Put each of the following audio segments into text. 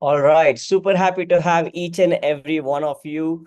All right. Super happy to have each and every one of you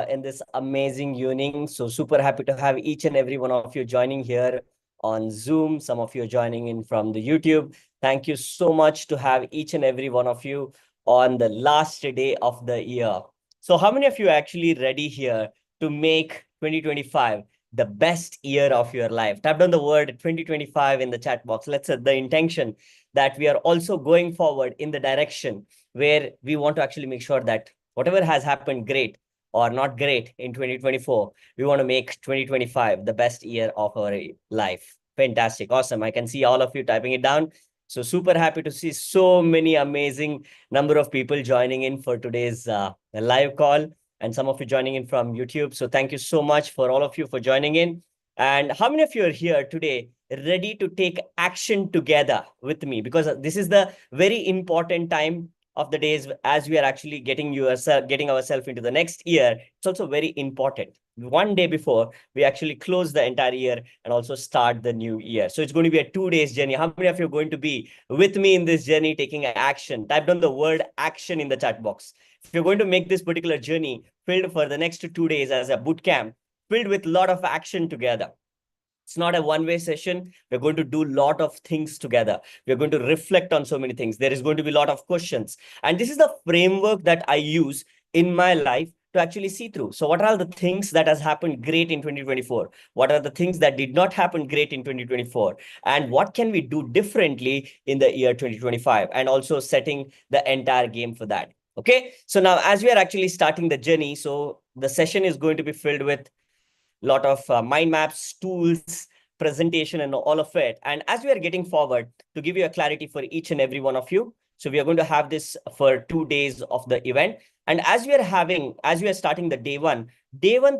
in this amazing evening. So super happy to have each and every one of you joining here on Zoom. Some of you are joining in from the YouTube. Thank you so much to have each and every one of you on the last day of the year. So how many of you are actually ready here to make 2025 the best year of your life? Type down the word 2025 in the chat box. Let's set the intention that we are also going forward in the direction where we want to actually make sure that whatever has happened great or not great in 2024, we want to make 2025 the best year of our life. Fantastic. Awesome. I can see all of you typing it down. So super happy to see so many amazing number of people joining in for today's live call, and some of you joining in from YouTube. So thank you so much for all of you for joining in. And how many of you are here today ready to take action together with me? Because this is the very important time of the days as we are actually getting ourselves into the next year. It's also very important. One day before we actually close the entire year and also start the new year. So it's going to be a 2 days journey. How many of you are going to be with me in this journey taking action? Type down the word action in the chat box. If you're going to make this particular journey filled for the next 2 days as a boot camp, filled with a lot of action together. It's not a one-way session. We're going to do a lot of things together. We're going to reflect on so many things. There is going to be a lot of questions. And this is the framework that I use in my life to actually see through. So what are the things that has happened great in 2024? What are the things that did not happen great in 2024? And what can we do differently in the year 2025? And also setting the entire game for that. Okay. So now as we are actually starting the journey, so the session is going to be filled with lot of mind maps, tools, presentation, and all of it. And as we are getting forward to give you a clarity for each and every one of you, so we are going to have this for 2 days of the event. And as we are starting the day one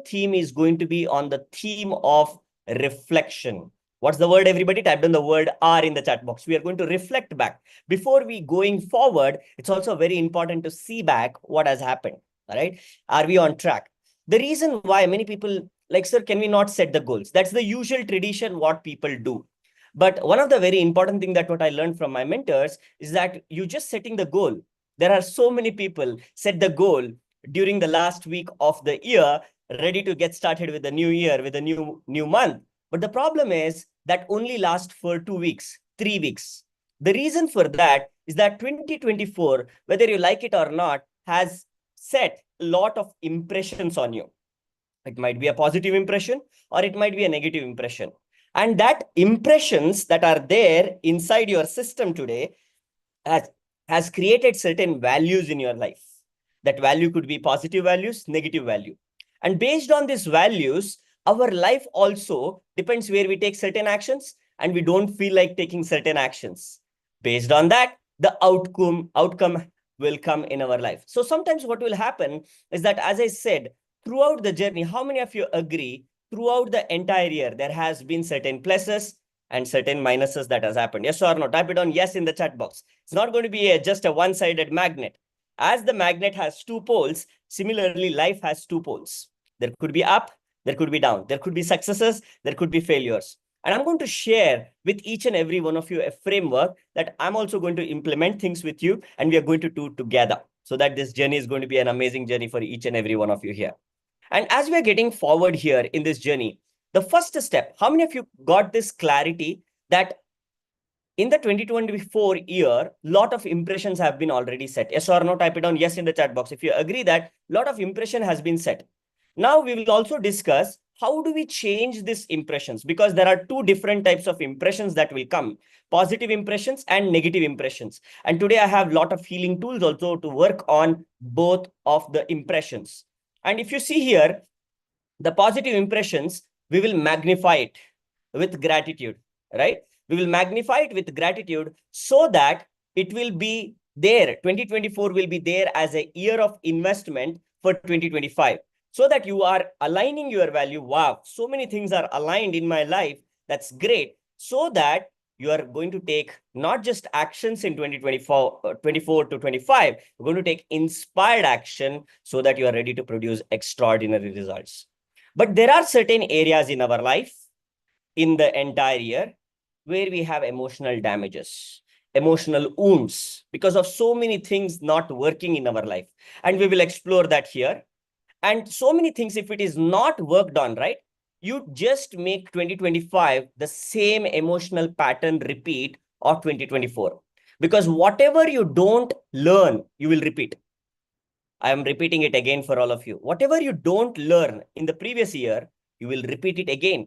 theme is going to be on the theme of reflection. What's the word, everybody? Type down the word R in the chat box. We are going to reflect back. Before we going forward, it's also very important to see back what has happened. All right. Are we on track? The reason why many people like, sir, can we not set the goals? That's the usual tradition, what people do. But one of the very important thing that what I learned from my mentors is that you just setting the goal. There are so many people set the goal during the last week of the year, ready to get started with the new year, with a new month. But the problem is that only last for 2 weeks, 3 weeks. The reason for that is that 2024, whether you like it or not, has set a lot of impressions on you. It might be a positive impression or it might be a negative impression. And that impressions that are there inside your system today has created certain values in your life. That value could be positive values, negative value. And based on these values, our life also depends where we take certain actions and we don't feel like taking certain actions. Based on that, the outcome will come in our life. So sometimes what will happen is that, as I said, throughout the journey, how many of you agree throughout the entire year, there has been certain pluses and certain minuses that has happened? Yes or no? Type it on yes in the chat box. It's not going to be just a one-sided magnet. As the magnet has two poles, similarly, life has two poles. There could be up, there could be down. There could be successes, there could be failures. And I'm going to share with each and every one of you a framework that I'm also going to implement things with you, and we are going to do together, so that this journey is going to be an amazing journey for each and every one of you here. And as we are getting forward here in this journey, the first step, how many of you got this clarity that in the 2024 year, lot of impressions have been already set? Yes or no? Type it on yes in the chat box if you agree that lot of impression has been set. Now we will also discuss how do we change these impressions, because there are two different types of impressions that will come: positive impressions and negative impressions. And today I have a lot of healing tools also to work on both of the impressions. And if you see here, the positive impressions, we will magnify it with gratitude, right? We will magnify it with gratitude so that it will be there. 2024 will be there as a year of investment for 2025, so that you are aligning your value. Wow, so many things are aligned in my life. That's great. So that you are going to take not just actions in 2024, 24 to 25, you're going to take inspired action so that you are ready to produce extraordinary results. But there are certain areas in our life in the entire year where we have emotional damages. emotional wounds because of so many things not working in our life. And we will explore that here. And so many things, if it is not worked on, right, you just make 2025 the same emotional pattern repeat of 2024. Because whatever you don't learn, you will repeat. I am repeating it again for all of you. Whatever you don't learn in the previous year, you will repeat it again.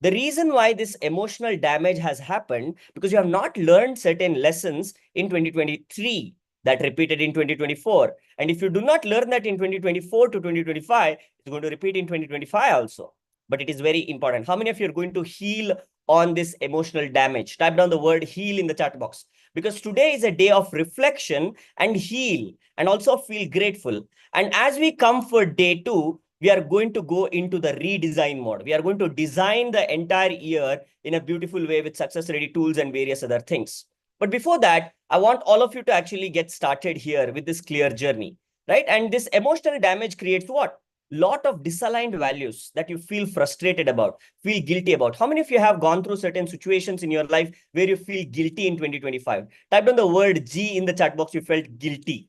The reason why this emotional damage has happened because you have not learned certain lessons in 2023 that repeated in 2024. And if you do not learn that in 2024 to 2025, it's going to repeat in 2025 also. But it is very important. How many of you are going to heal on this emotional damage? Type down the word heal in the chat box. Because today is a day of reflection and heal and also feel grateful. And as we come for day 2, we are going to go into the redesign mode. We are going to design the entire year in a beautiful way with success ready tools and various other things. But before that, I want all of you to actually get started here with this clear journey, right? And this emotional damage creates what? Lot of disaligned values that you feel frustrated about, feel guilty about. How many of you have gone through certain situations in your life where you feel guilty in 2025? Type down the word G in the chat box. You felt guilty.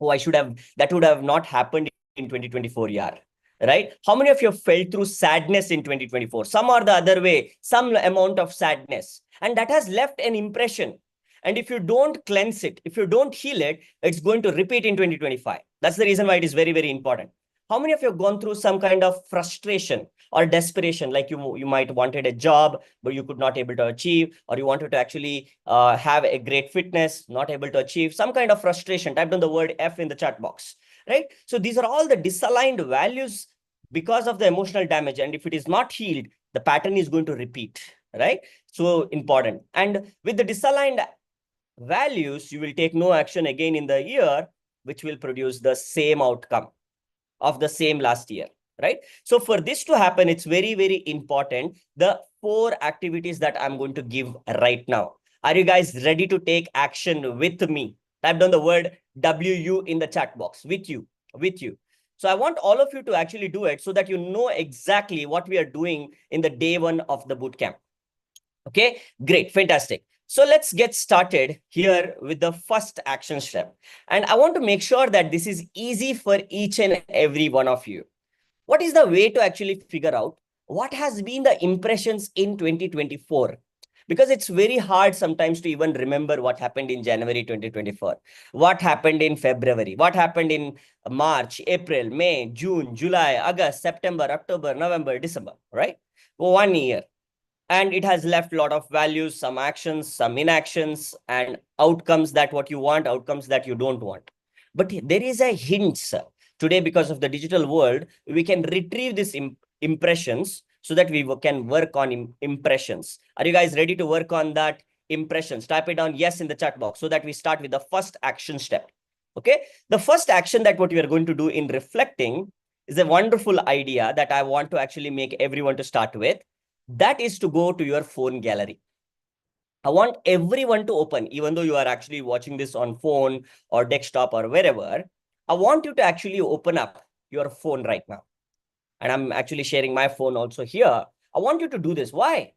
Oh, that would have not happened in 2024 year, right? How many of you felt through sadness in 2024? Some or the other way, some amount of sadness. And that has left an impression. And if you don't cleanse it, if you don't heal it, it's going to repeat in 2025. That's the reason why it is very, very important. How many of you have gone through some kind of frustration or desperation, like you might wanted a job, but you could not able to achieve, or you wanted to actually have a great fitness, not able to achieve, some kind of frustration? Type down the word F in the chat box, right? So these are all the disaligned values because of the emotional damage. And if it is not healed, the pattern is going to repeat, right? So important. And with the disaligned values, you will take no action again in the year, which will produce the same outcome of the same last year, right? So for this to happen, it's very, very important. The 4 activities that I'm going to give right now. Are you guys ready to take action with me? Type down the word WU in the chat box. With you. So I want all of you to actually do it so that you know exactly what we are doing in the day 1 of the bootcamp. Okay, great, fantastic. So let's get started here with the first action step. And I want to make sure that this is easy for each and every one of you. What is the way to actually figure out what has been the impressions in 2024? Because it's very hard sometimes to even remember what happened in January 2024, what happened in February, what happened in March, April, May, June, July, August, September, October, November, December, right? 1 year. And it has left a lot of values, some actions, some inactions, and outcomes that what you want, outcomes that you don't want. But there is a hint, sir. Today, because of the digital world, we can retrieve these impressions so that we can work on impressions. Are you guys ready to work on that impressions? Type it down yes in the chat box so that we start with the first action step. Okay. The first action that what we are going to do in reflecting is a wonderful idea that I want to actually make everyone to start with. That is to go to your phone gallery. I want everyone to open, even though you are actually watching this on phone or desktop or wherever, I want you to actually open up your phone right now. And I'm actually sharing my phone also here. I want you to do this. Why?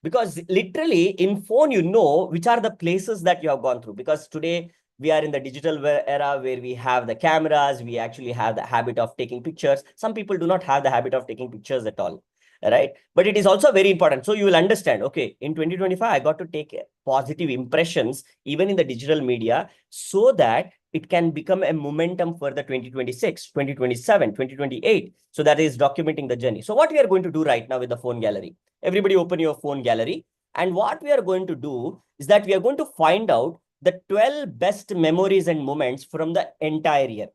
Because literally in phone, you know, which are the places that you have gone through. Because today we are in the digital era where we have the cameras, we actually have the habit of taking pictures. Some people do not have the habit of taking pictures at all. Right? But it is also very important. So you will understand, okay, in 2025, I got to take positive impressions, even in the digital media, so that it can become a momentum for the 2026, 2027, 2028. So that is documenting the journey. So what we are going to do right now with the phone gallery, everybody open your phone gallery. And what we are going to do is that we are going to find out the 12 best memories and moments from the entire year.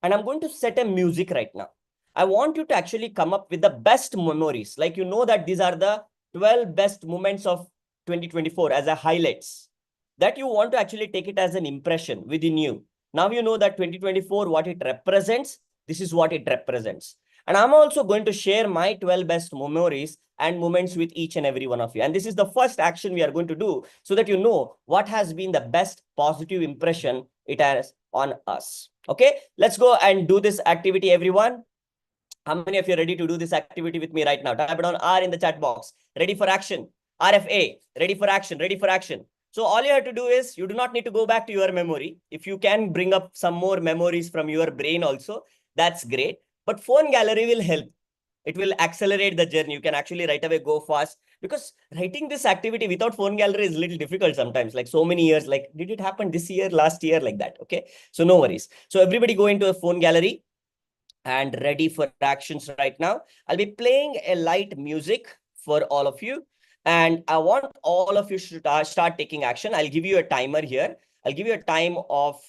And I'm going to set a music right now. I want you to actually come up with the best memories. Like, you know that these are the 12 best moments of 2024 as a highlights that you want to actually take it as an impression within you. Now you know that 2024, what it represents, this is what it represents. And I'm also going to share my 12 best memories and moments with each and every one of you. And this is the first action we are going to do so that you know what has been the best positive impression it has on us. Okay, let's go and do this activity, everyone. How many of you are ready to do this activity with me right now? Type it on R in the chat box. Ready for action. RFA. Ready for action. Ready for action. So all you have to do is, you do not need to go back to your memory. If you can bring up some more memories from your brain also, that's great. But phone gallery will help. It will accelerate the journey. You can actually right away go fast, because writing this activity without phone gallery is a little difficult sometimes, like so many years, like did it happen this year, last year, like that. Okay, so no worries. So everybody go into a phone gallery and ready for actions right now. I'll be playing a light music for all of you, and I want all of you to start taking action. I'll give you a timer here. I'll give you a time of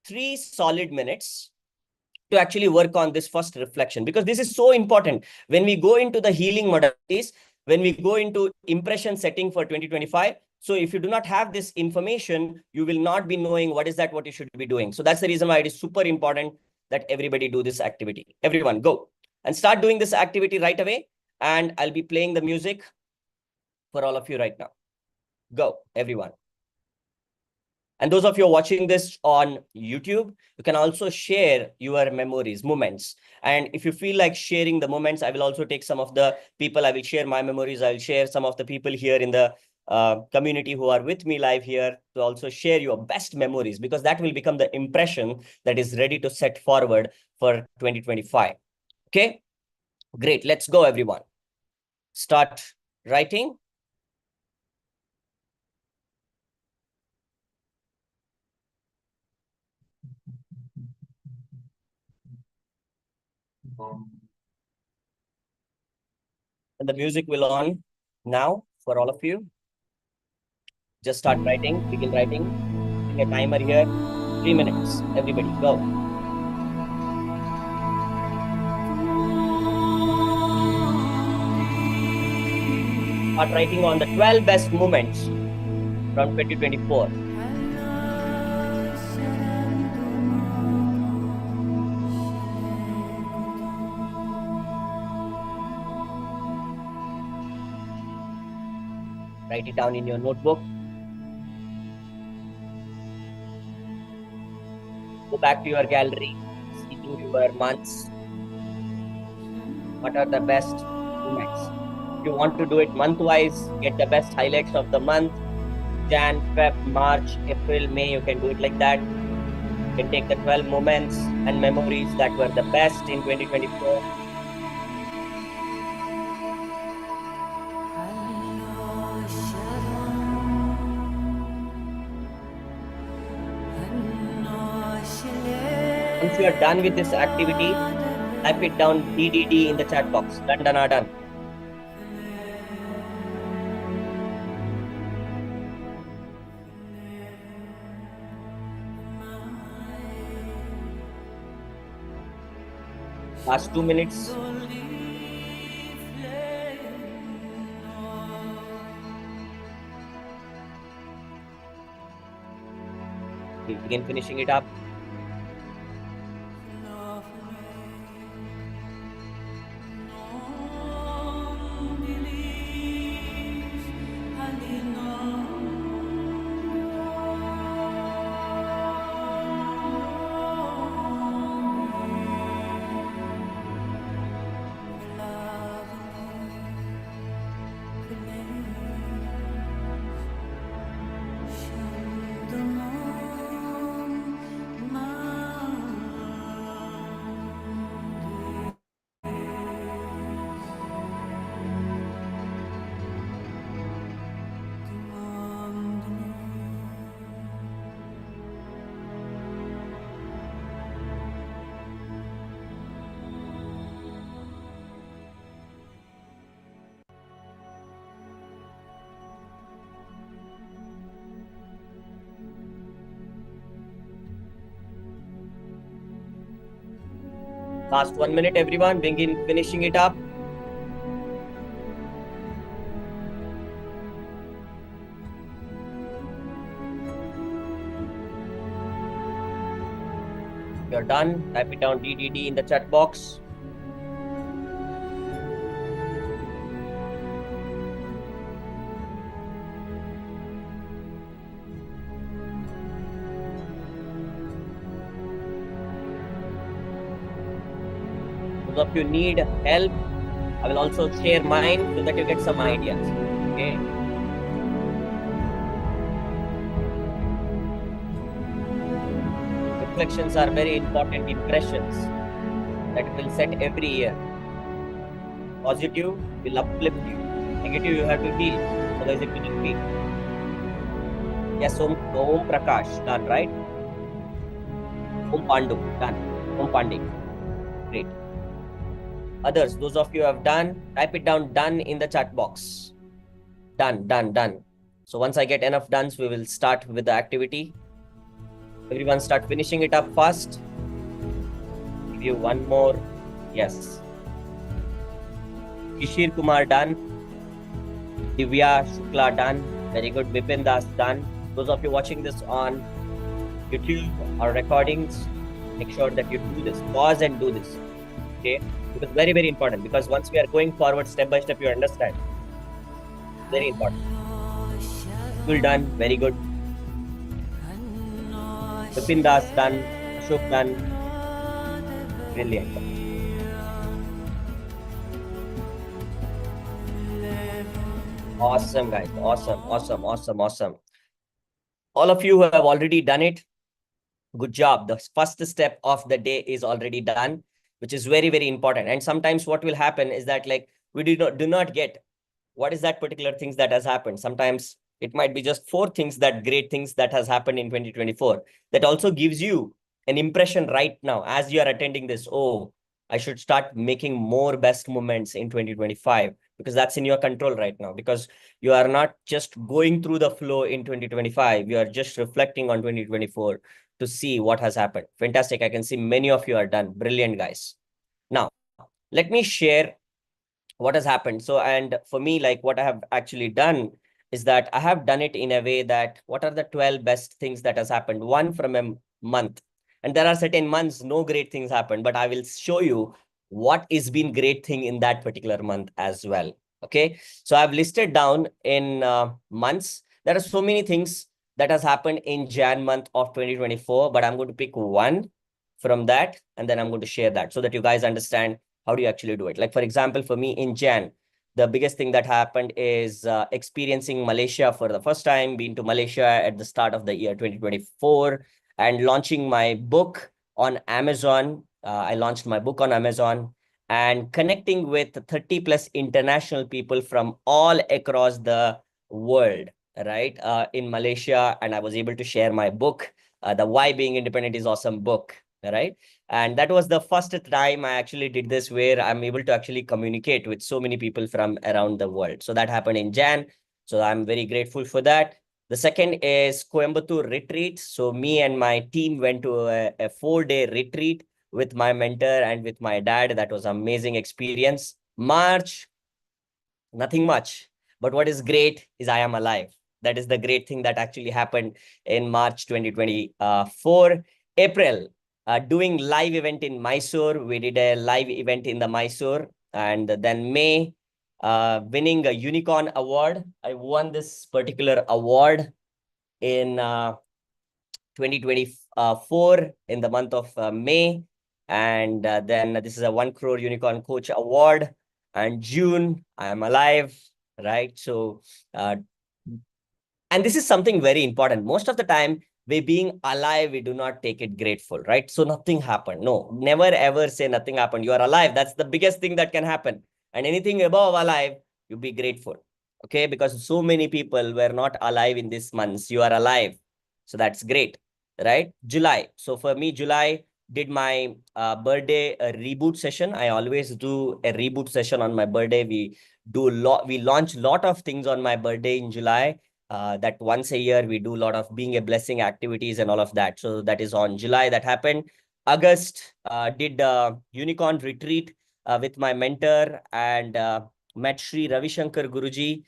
3 solid minutes to actually work on this first reflection, because this is so important. When we go into the healing modalities, when we go into impression setting for 2025, so if you do not have this information, you will not be knowing what is that, what you should be doing. So that's the reason why it is super important that everybody do this activity. Everyone go and start doing this activity right away. And I'll be playing the music for all of you right now. Go, everyone. And those of you watching this on YouTube, you can also share your memories, moments. And if you feel like sharing the moments, I will also take some of the people. I will share my memories. I will share some of the people here in the community who are with me live here to also share your best memories, because that will become the impression that is ready to set forward for 2025. Okay, great. Let's go, everyone. Start writing. And the music will on now for all of you. Just start writing, begin writing. A timer here, 3 minutes. Everybody, go. Start writing on the 12 best moments from 2024. Write it down in your notebook. Go back to your gallery, see your months. What are the best moments? If you want to do it month-wise, get the best highlights of the month. Jan, Feb, March, April, May, you can do it like that. You can take the 12 moments and memories that were the best in 2024. Once you are done with this activity, type it down DDD in the chat box. Done, done, done. Last 2 minutes. Begin finishing it up. Last 1 minute, everyone. Begin finishing it up. You're done. Type it down DDD in the chat box. If you need help, I will also share mine so that you get some ideas. Okay. reflections are very important impressions that will set every year. Positive will uplift you. Negative, you have to heal. Otherwise, it will repeat. Yes, Om Prakash, done, right? Om Pandu, done. Om Pandey, great. Others, those of you who have done, type it down, done in the chat box. Done, done, done. So once I get enough dones, we will start with the activity. Everyone start finishing it up fast. Give you one more. Yes. Kishir Kumar done. Divya Shukla done. Very good. Vipin Das done. Those of you watching this on YouTube or recordings, make sure that you do this. Pause and do this. Okay? Because very, very important. Because once we are going forward step by step, you understand. Very important. Well done. Very good. Vipin Das done. Ashok done. Brilliant. Awesome, guys. Awesome, awesome, awesome, awesome. All of you who have already done it, good job. The first step of the day is already done, which is very, very important. And sometimes what will happen is that like we do not get what is that particular things that has happened. Sometimes it might be just 4 things that great things that has happened in 2024. That also gives you an impression right now as you are attending this. Oh, I should start making more best moments in 2025 because that's in your control right now, because you are not just going through the flow in 2025. You are just reflecting on 2024 to see what has happened. Fantastic. I can see many of you are done. Brilliant, guys. Now, let me share what has happened. So, and for me, like what I have actually done is that I have done it in a way that what are the 12 best things that has happened, one from a month. And there are certain months, no great things happen, but I will show you what is been great thing in that particular month as well. Okay. So I've listed down in months. There are so many things that has happened in Jan month of 2024, but I'm going to pick one from that. And then I'm going to share that so that you guys understand how do you actually do it. Like, for example, for me in Jan, the biggest thing that happened is experiencing Malaysia for the first time, being to Malaysia at the start of the year 2024 and launching my book on Amazon. I launched my book on Amazon and connecting with 30 plus international people from all across the world, right? In Malaysia. And I was able to share my book, The Why Being Independent is Awesome book, right? And that was the first time I actually did this, where I'm able to actually communicate with so many people from around the world. So that happened in Jan. So I'm very grateful for that. The second is Coimbatore retreat. So me and my team went to a 4-day retreat with my mentor and with my dad. That was an amazing experience. March, nothing much. But what is great is I am alive. That is the great thing that actually happened in March 2024. April, doing live event in Mysore. We did a live event in the Mysore. And then May, winning a unicorn award. I won this particular award in 2024 in the month of May. And then this is a 1 crore unicorn coach award. And June, I am alive, right? So, and this is something very important. Most of the time, we being alive, we do not take it grateful, right? So nothing happened. No, never ever say nothing happened. You are alive. That's the biggest thing that can happen. And anything above alive, you be grateful. Okay, because so many people were not alive in this month. You are alive. So that's great, right? July. So for me, July did my birthday reboot session. I always do a reboot session on my birthday. We launch a lot of things on my birthday in July. That once a year we do a lot of being a blessing activities and all of that. So that is on July that happened. August did unicorn retreat with my mentor and met Sri Ravi Shankar Guruji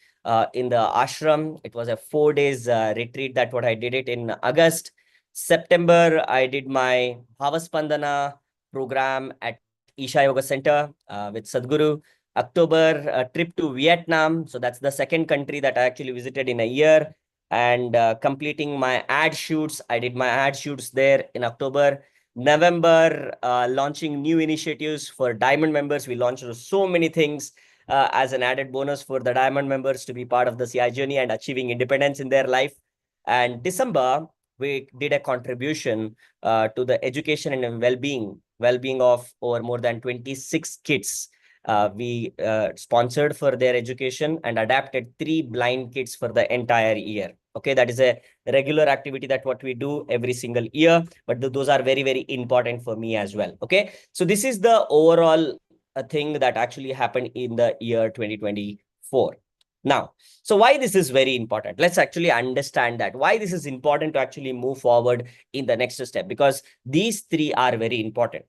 in the ashram. It was a 4 days retreat. That what I did it in August. September, I did my Bhavaspandana program at Isha Yoga Center with Sadhguru. October, a trip to Vietnam. So that's the second country that I actually visited in a year. And completing my ad shoots. I did my ad shoots there in October. November, launching new initiatives for Diamond members. We launched so many things as an added bonus for the Diamond members to be part of the CI journey and achieving independence in their life. And December, we did a contribution to the education and well-being of over more than 26 kids. We sponsored for their education and adapted 3 blind kids for the entire year. Okay, that is a regular activity that what we do every single year, but those are very, very important for me as well. Okay, so this is the overall thing that actually happened in the year 2024. Now, so why this is very important? Let's actually understand that why this is important to actually move forward in the next step, because these 3 are very important.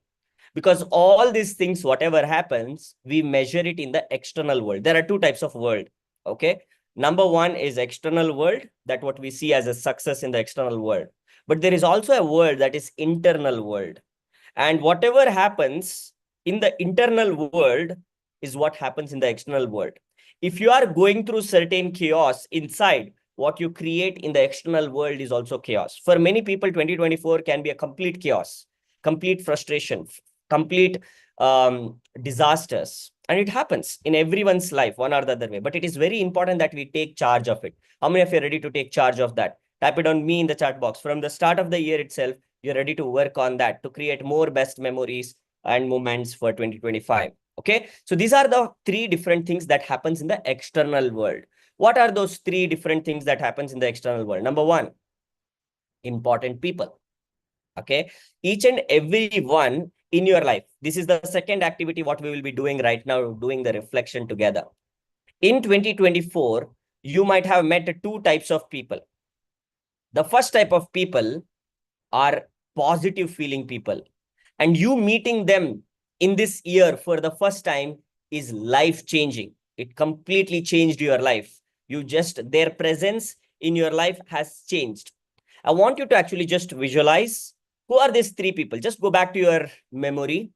Because all these things, whatever happens, we measure it in the external world. There are 2 types of world. Okay. Number 1 is external world, that what we see as a success in the external world. But there is also a world that is internal world. And whatever happens in the internal world is what happens in the external world. If you are going through certain chaos inside, what you create in the external world is also chaos. For many people, 2024 can be a complete chaos, complete frustration, complete disasters. And it happens in everyone's life, one or the other way. But it is very important that we take charge of it. How many of you are ready to take charge of that? Type it on me in the chat box. From the start of the year itself, you're ready to work on that to create more best memories and moments for 2025. Okay, so these are the 3 different things that happens in the external world. What are those 3 different things that happens in the external world? Number 1, important people. Okay, each and every one in your life. This is the second activity what we will be doing right now, doing the reflection together. In 2024, you might have met 2 types of people. The first type of people are positive feeling people, and you meeting them in this year for the first time is life changing. It completely changed your life. Their presence in your life has changed. I want you to actually just visualize who are these 3 people. Just go back to your memory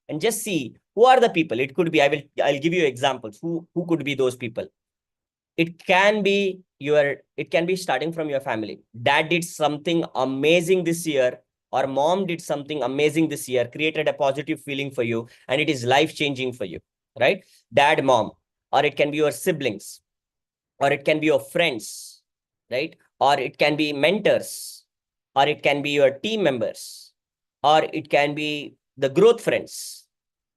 and just see who are the people. It could be, I'll give you examples. Who could be those people? It can be starting from your family. Dad did something amazing this year, or mom did something amazing this year, created a positive feeling for you, and it is life-changing for you, right? Dad, mom, or it can be your siblings, or it can be your friends, right? Or it can be mentors, or it can be your team members, or it can be the growth friends,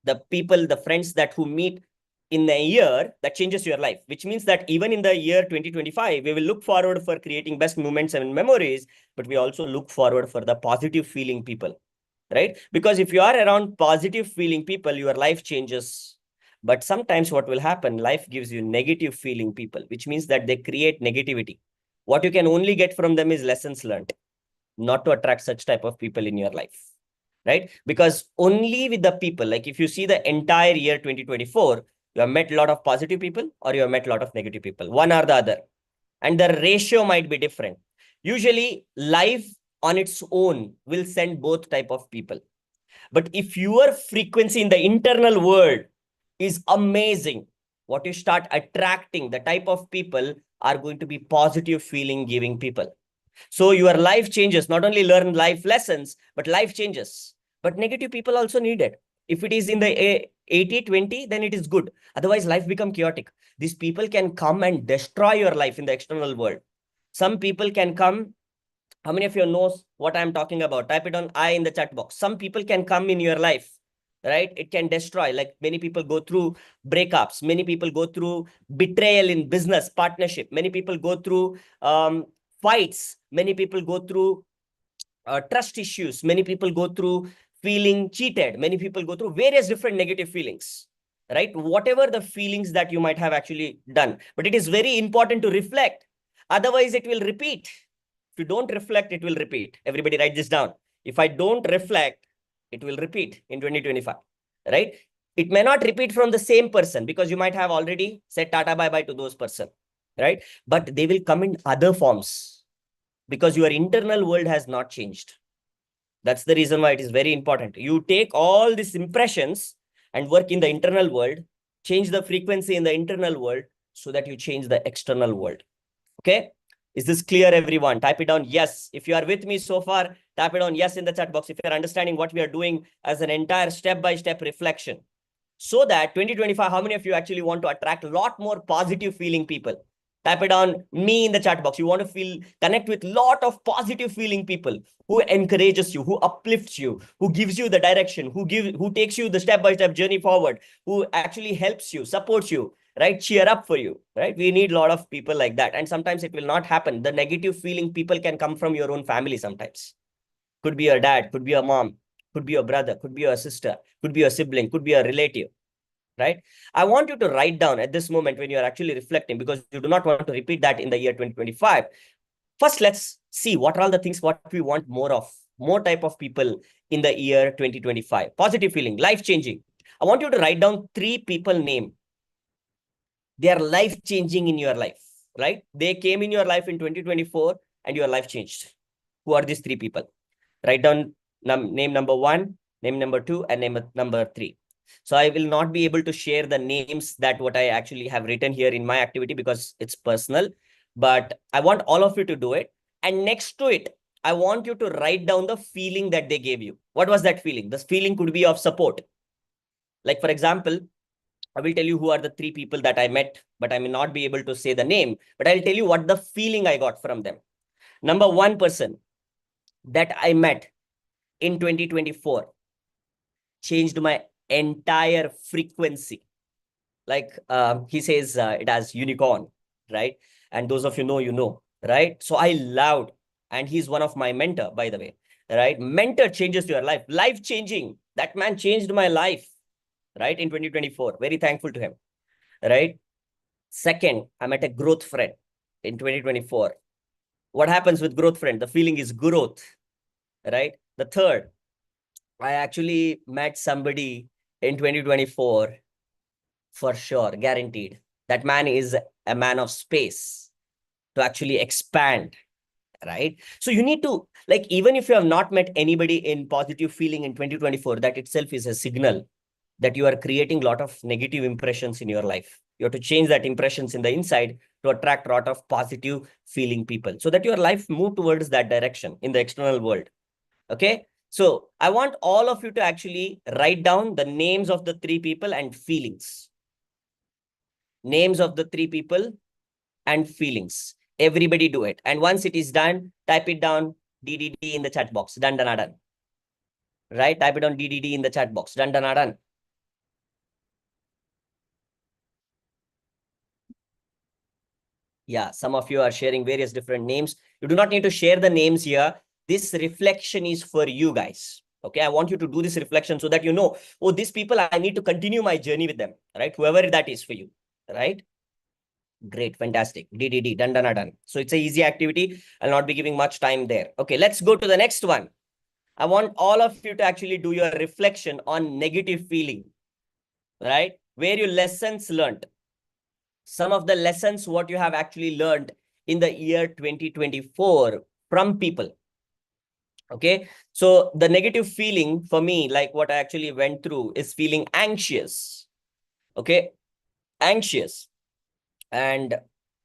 the people, the friends that who meet in a year that changes your life, which means that even in the year 2025, we will look forward for creating best moments and memories, but we also look forward for the positive feeling people, right? Because if you are around positive feeling people, your life changes. But sometimes what will happen, life gives you negative feeling people, which means that they create negativity. What you can only get from them is lessons learned, not to attract such type of people in your life, right? Because only with the people, like if you see the entire year 2024, you have met a lot of positive people or you have met a lot of negative people, one or the other. And the ratio might be different. Usually life on its own will send both type of people. But if your frequency in the internal world is amazing, what you start attracting, the type of people are going to be positive feeling giving people. So your life changes, not only learn life lessons, but life changes. But negative people also needed. If it is in the 80-20, then it is good. Otherwise, life become chaotic. These people can come and destroy your life in the external world. Some people can come. How many of you knows what I'm talking about? Type it on I in the chat box. Some people can come in your life, right? It can destroy. Like many people go through breakups. Many people go through betrayal in business, partnership. Many people go through fights. Many people go through trust issues. Many people go through feeling cheated. Many people go through various different negative feelings, right? Whatever the feelings that you might have actually done. But it is very important to reflect. Otherwise, it will repeat. If you don't reflect, it will repeat. Everybody write this down. If I don't reflect, it will repeat in 2025, right? It may not repeat from the same person because you might have already said tata bye-bye to those person, right? But they will come in other forms because your internal world has not changed. That's the reason why it is very important. You take all these impressions and work in the internal world, change the frequency in the internal world so that you change the external world. Okay? Is this clear, everyone? Type it down yes. If you are with me so far, type it on yes in the chat box. If you're understanding what we are doing as an entire step-by-step reflection. So that 2025, how many of you actually want to attract a lot more positive feeling people? Type it down me in the chat box. You want to connect with lot of positive feeling people who encourages you, who uplifts you, who gives you the direction, who takes you the step-by-step journey forward, who actually helps you, supports you, right? Cheer up for you, right? We need a lot of people like that. And sometimes it will not happen. The negative feeling people can come from your own family sometimes. Could be your dad, could be your mom, could be your brother, could be your sister, could be your sibling, could be a relative, right? I want you to write down at this moment when you're actually reflecting, because you do not want to repeat that in the year 2025. First, let's see what are all the things what we want more of, more type of people in the year 2025. Positive feeling, life-changing. I want you to write down 3 people name. They are life-changing in your life, right? They came in your life in 2024 and your life changed. Who are these 3 people? Write down name number 1, name number 2, and name number 3. So I will not be able to share the names that what I actually have written here in my activity because it's personal, but I want all of you to do it. And next to it, I want you to write down the feeling that they gave you. What was that feeling? This feeling could be of support. Like, for example, I will tell you who are the 3 people that I met, but I may not be able to say the name, but I'll tell you what the feeling I got from them. Number 1 person that I met in 2024 changed my entire frequency. Like he says it as unicorn, right? And those of you know, right? So I loved, and he's one of my mentor, by the way, right? Mentor changes your life, life changing. That man changed my life, right? In 2024, very thankful to him, right? Second, I met a growth friend in 2024. What happens with growth friend? The feeling is growth, right? The third, I actually met somebody in 2024 for sure, guaranteed. That man is a man of space to actually expand, right? So you need to, like, even if you have not met anybody in positive feeling in 2024, that itself is a signal that you are creating a lot of negative impressions in your life. You have to change that impressions in the inside to attract a lot of positive feeling people so that your life move towards that direction in the external world. Okay. So I want all of you to actually write down the names of the 3 people and feelings. Names of the 3 people and feelings. Everybody do it. And once it is done, type it down DDD in the chat box. Done, done, done. Right? Type it on DDD in the chat box. Done, done, done. Yeah, some of you are sharing various different names. You do not need to share the names here. This reflection is for you guys. Okay, I want you to do this reflection so that you know, oh, these people, I need to continue my journey with them, right? Whoever that is for you, right? Great, fantastic. DDD, done, done, done. So it's an easy activity. I'll not be giving much time there. Okay, let's go to the next one. I want all of you to actually do your reflection on negative feeling, right? Where your lessons learned. Some of the lessons what you have actually learned in the year 2024 from people. Okay, so the negative feeling for me, like what I actually went through, is feeling anxious. Okay, anxious. And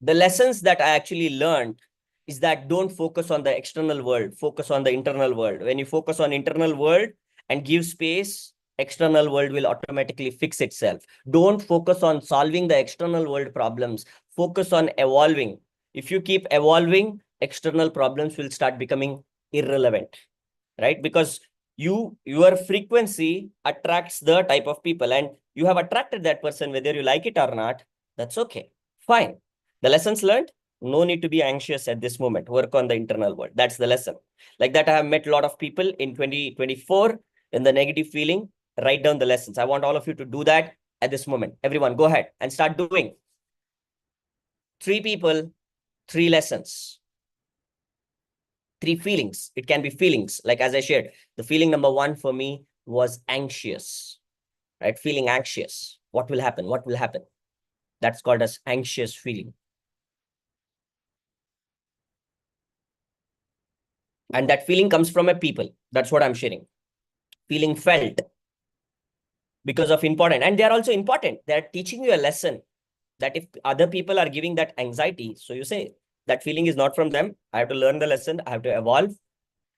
the lessons that I actually learned is that don't focus on the external world, focus on the internal world. When you focus on internal world and give space, external world will automatically fix itself. Don't focus on solving the external world problems. Focus on evolving. If you keep evolving, external problems will start becoming irrelevant, right? Because your frequency attracts the type of people, and you have attracted that person, whether you like it or not. That's okay. Fine. The lessons learned, no need to be anxious at this moment. Work on the internal world. That's the lesson. Like that, I have met a lot of people in 2024 in the negative feeling. Write down the lessons. I want all of you to do that at this moment. Everyone, go ahead and start doing. 3 people, 3 lessons, 3 feelings. It can be feelings. Like as I shared, the feeling number 1 for me was anxious, right? Feeling anxious. What will happen? What will happen? That's called as anxious feeling. And that feeling comes from a people. That's what I'm sharing. Feeling felt because of important. And they're also important. They're teaching you a lesson that if other people are giving that anxiety, so you say that feeling is not from them. I have to learn the lesson. I have to evolve.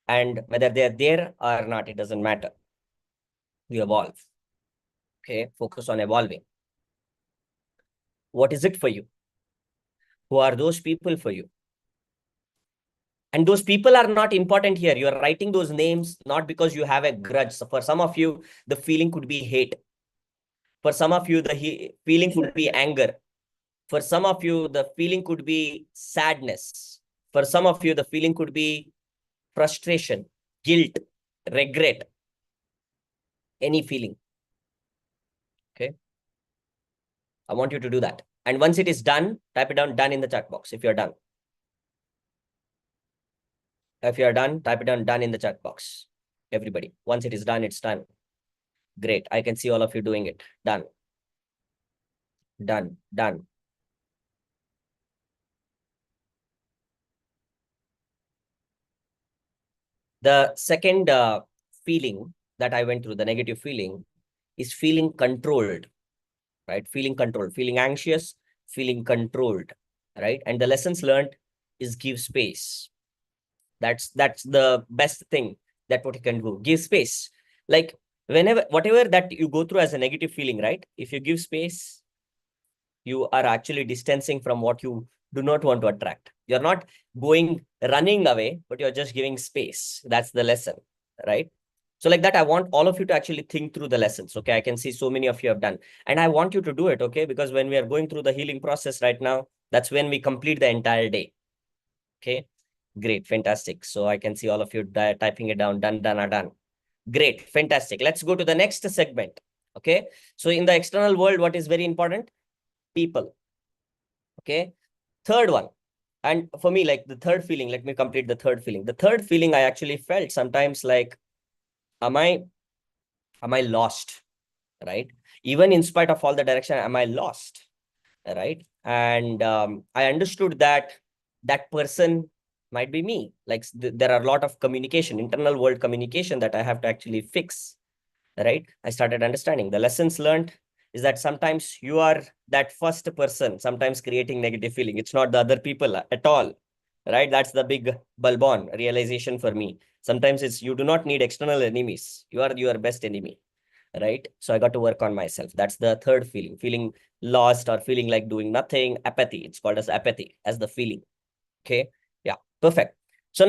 And whether they're there or not, it doesn't matter. You evolve. Okay. Focus on evolving. What is it for you? Who are those people for you? And those people are not important here. You're writing those names not because you have a grudge. So for some of you, the feeling could be hate. For some of you, the feeling could be anger. For some of you, the feeling could be sadness. For some of you, the feeling could be frustration, guilt, regret, any feeling. Okay. I want you to do that. And once it is done, type it down, done in the chat box if you're done. If you're done, type it down, done in the chat box. Everybody. Once it is done, it's done. Great. I can see all of you doing it. Done. Done. Done. The second feeling that I went through, the negative feeling, is feeling controlled, right? Feeling controlled, feeling anxious, feeling controlled, right? And the lessons learned is give space. That's the best thing that what you can do. Give space. Like whatever that you go through as a negative feeling, right? If you give space, you are actually distancing from what you do not want to attract. You're not running away, but you're just giving space. That's the lesson, right? So like that, I want all of you to actually think through the lessons. Okay. I can see so many of you have done, and I want you to do it. Okay. Because when we are going through the healing process right now, that's when we complete the entire day. Okay. Great. Fantastic. So I can see all of you typing it down. Done, done, are done. Great. Fantastic. Let's go to the next segment. Okay. So in the external world, what is very important? People. Okay. Third one. And for me, like the third feeling, let me complete the third feeling. The third feeling I actually felt sometimes like, am I lost? Right? Even in spite of all the direction, am I lost? Right? And I understood that that person might be me. Like there are a lot of communication, internal world communication that I have to actually fix. Right? I started understanding the lessons learned is that sometimes you are that first person, sometimes creating negative feeling. It's not the other people at all. Right? That's the big bulb-on realization for me. Sometimes it's you do not need external enemies. You are your best enemy. Right? So I got to work on myself. That's the third feeling, feeling lost or feeling like doing nothing. Apathy. It's called as apathy as the feeling. Okay. Yeah. Perfect. So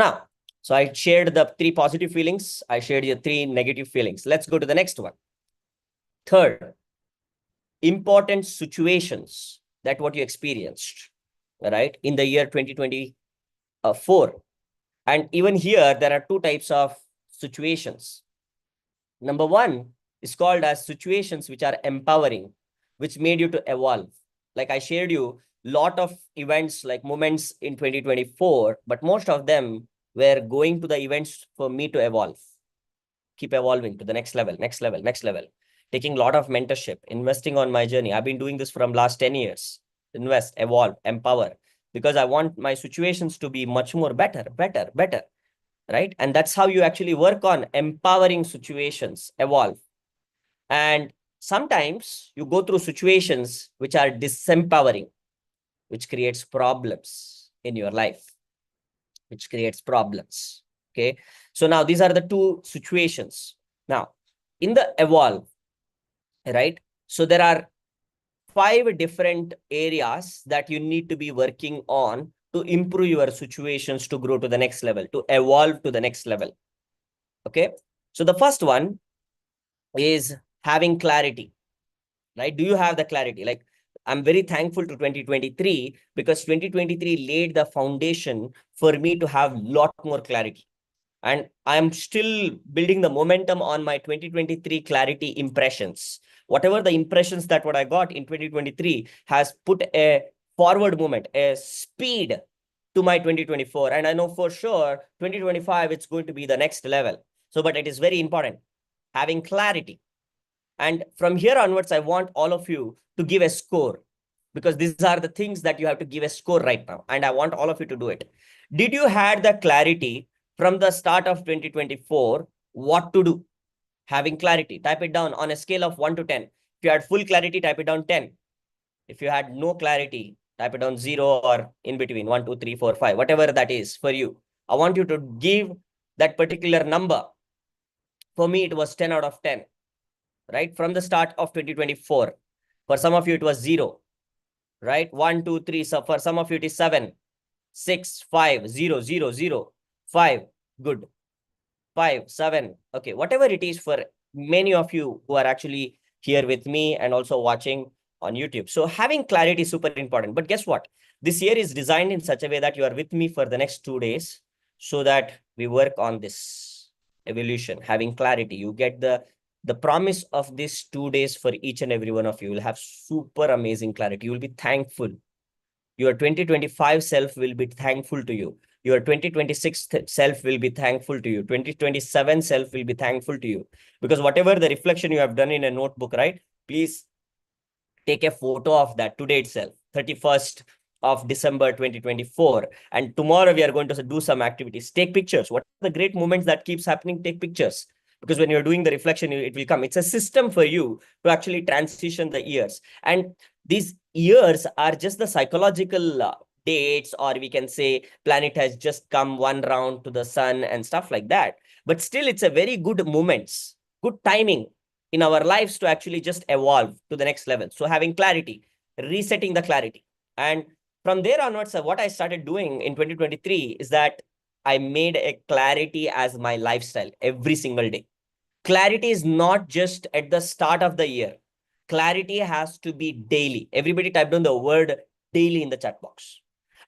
I shared the 3 positive feelings. I shared your 3 negative feelings. Let's go to the next one. Third, important situations that what you experienced, right, in the year 2024. And even here, there are 2 types of situations. Number 1 is called as situations which are empowering, which made you to evolve. Like I shared you lot of events, like moments in 2024, but most of them were going to the events for me to evolve, keep evolving to the next level, next level, next level, taking a lot of mentorship, investing on my journey. I've been doing this from last 10 years. Invest, evolve, empower, because I want my situations to be much more better, right? And that's how you actually work on empowering situations, evolve. And sometimes you go through situations which are disempowering, which creates problems in your life, which creates problems. Okay. So now these are the 2 situations. Now, in the evolve, right? So there are 5 different areas that you need to be working on to improve your situations, to grow to the next level, to evolve to the next level. Okay. So the first one is having clarity, right? Do you have the clarity? Like, I'm very thankful to 2023 because 2023 laid the foundation for me to have a lot more clarity. And I'm still building the momentum on my 2023 clarity impressions. Whatever the impressions that what I got in 2023 has put a forward movement, a speed to my 2024. And I know for sure 2025, it's going to be the next level. So, but it is very important having clarity. And from here onwards, I want all of you to give a score, because these are the things that you have to give a score right now. And I want all of you to do it. Did you had the clarity from the start of 2024, what to do? Having clarity, type it down on a scale of 1 to 10. If you had full clarity, type it down 10. If you had no clarity, type it down 0 or in between 1, 2, 3, 4, 5, whatever that is for you. I want you to give that particular number. For me, it was 10 out of 10. Right? From the start of 2024. For some of you, it was 0. right? 1, 2, 3. So for some of you, it is 7, 6, 5, 0, 0, 0, 5. Good. 5, 7. Okay, whatever it is for many of you who are actually here with me and also watching on YouTube. So having clarity is super important. But guess what? This year is designed in such a way that you are with me for the next 2 days so that we work on this evolution, having clarity. You get the promise of these 2 days for each and every one of you. You will have super amazing clarity. You will be thankful. Your 2025 self will be thankful to you. Your 2026 self will be thankful to you. 2027 self will be thankful to you. Because whatever the reflection you have done in a notebook, right? Please take a photo of that today itself, 31st of December 2024. And tomorrow we are going to do some activities. Take pictures. What are the great moments that keeps happening? Take pictures. Because when you're doing the reflection, it will come. It's a system for you to actually transition the years. And these years are just the psychological dates, or we can say planet has just come one round to the sun and stuff like that. But still, it's a very good moments, good timing in our lives to actually just evolve to the next level. So having clarity, resetting the clarity. And from there onwards, what I started doing in 2023 is that I made a clarity as my lifestyle every single day. Clarity is not just at the start of the year. Clarity has to be daily. Everybody type down the word daily in the chat box.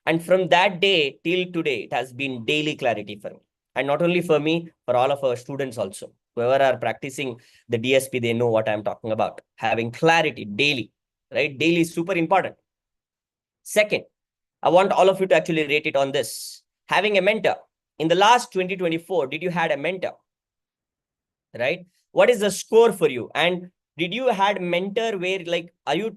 And from that day till today, it has been daily clarity for me. And not only for me, for all of our students also. Whoever are practicing the DSP, they know what I'm talking about. Having clarity daily, right? Daily is super important. Second, I want all of you to actually rate it on this. Having a mentor. In the last 2024, did you had a mentor? Right? What is the score for you? And did you had mentor where like, are you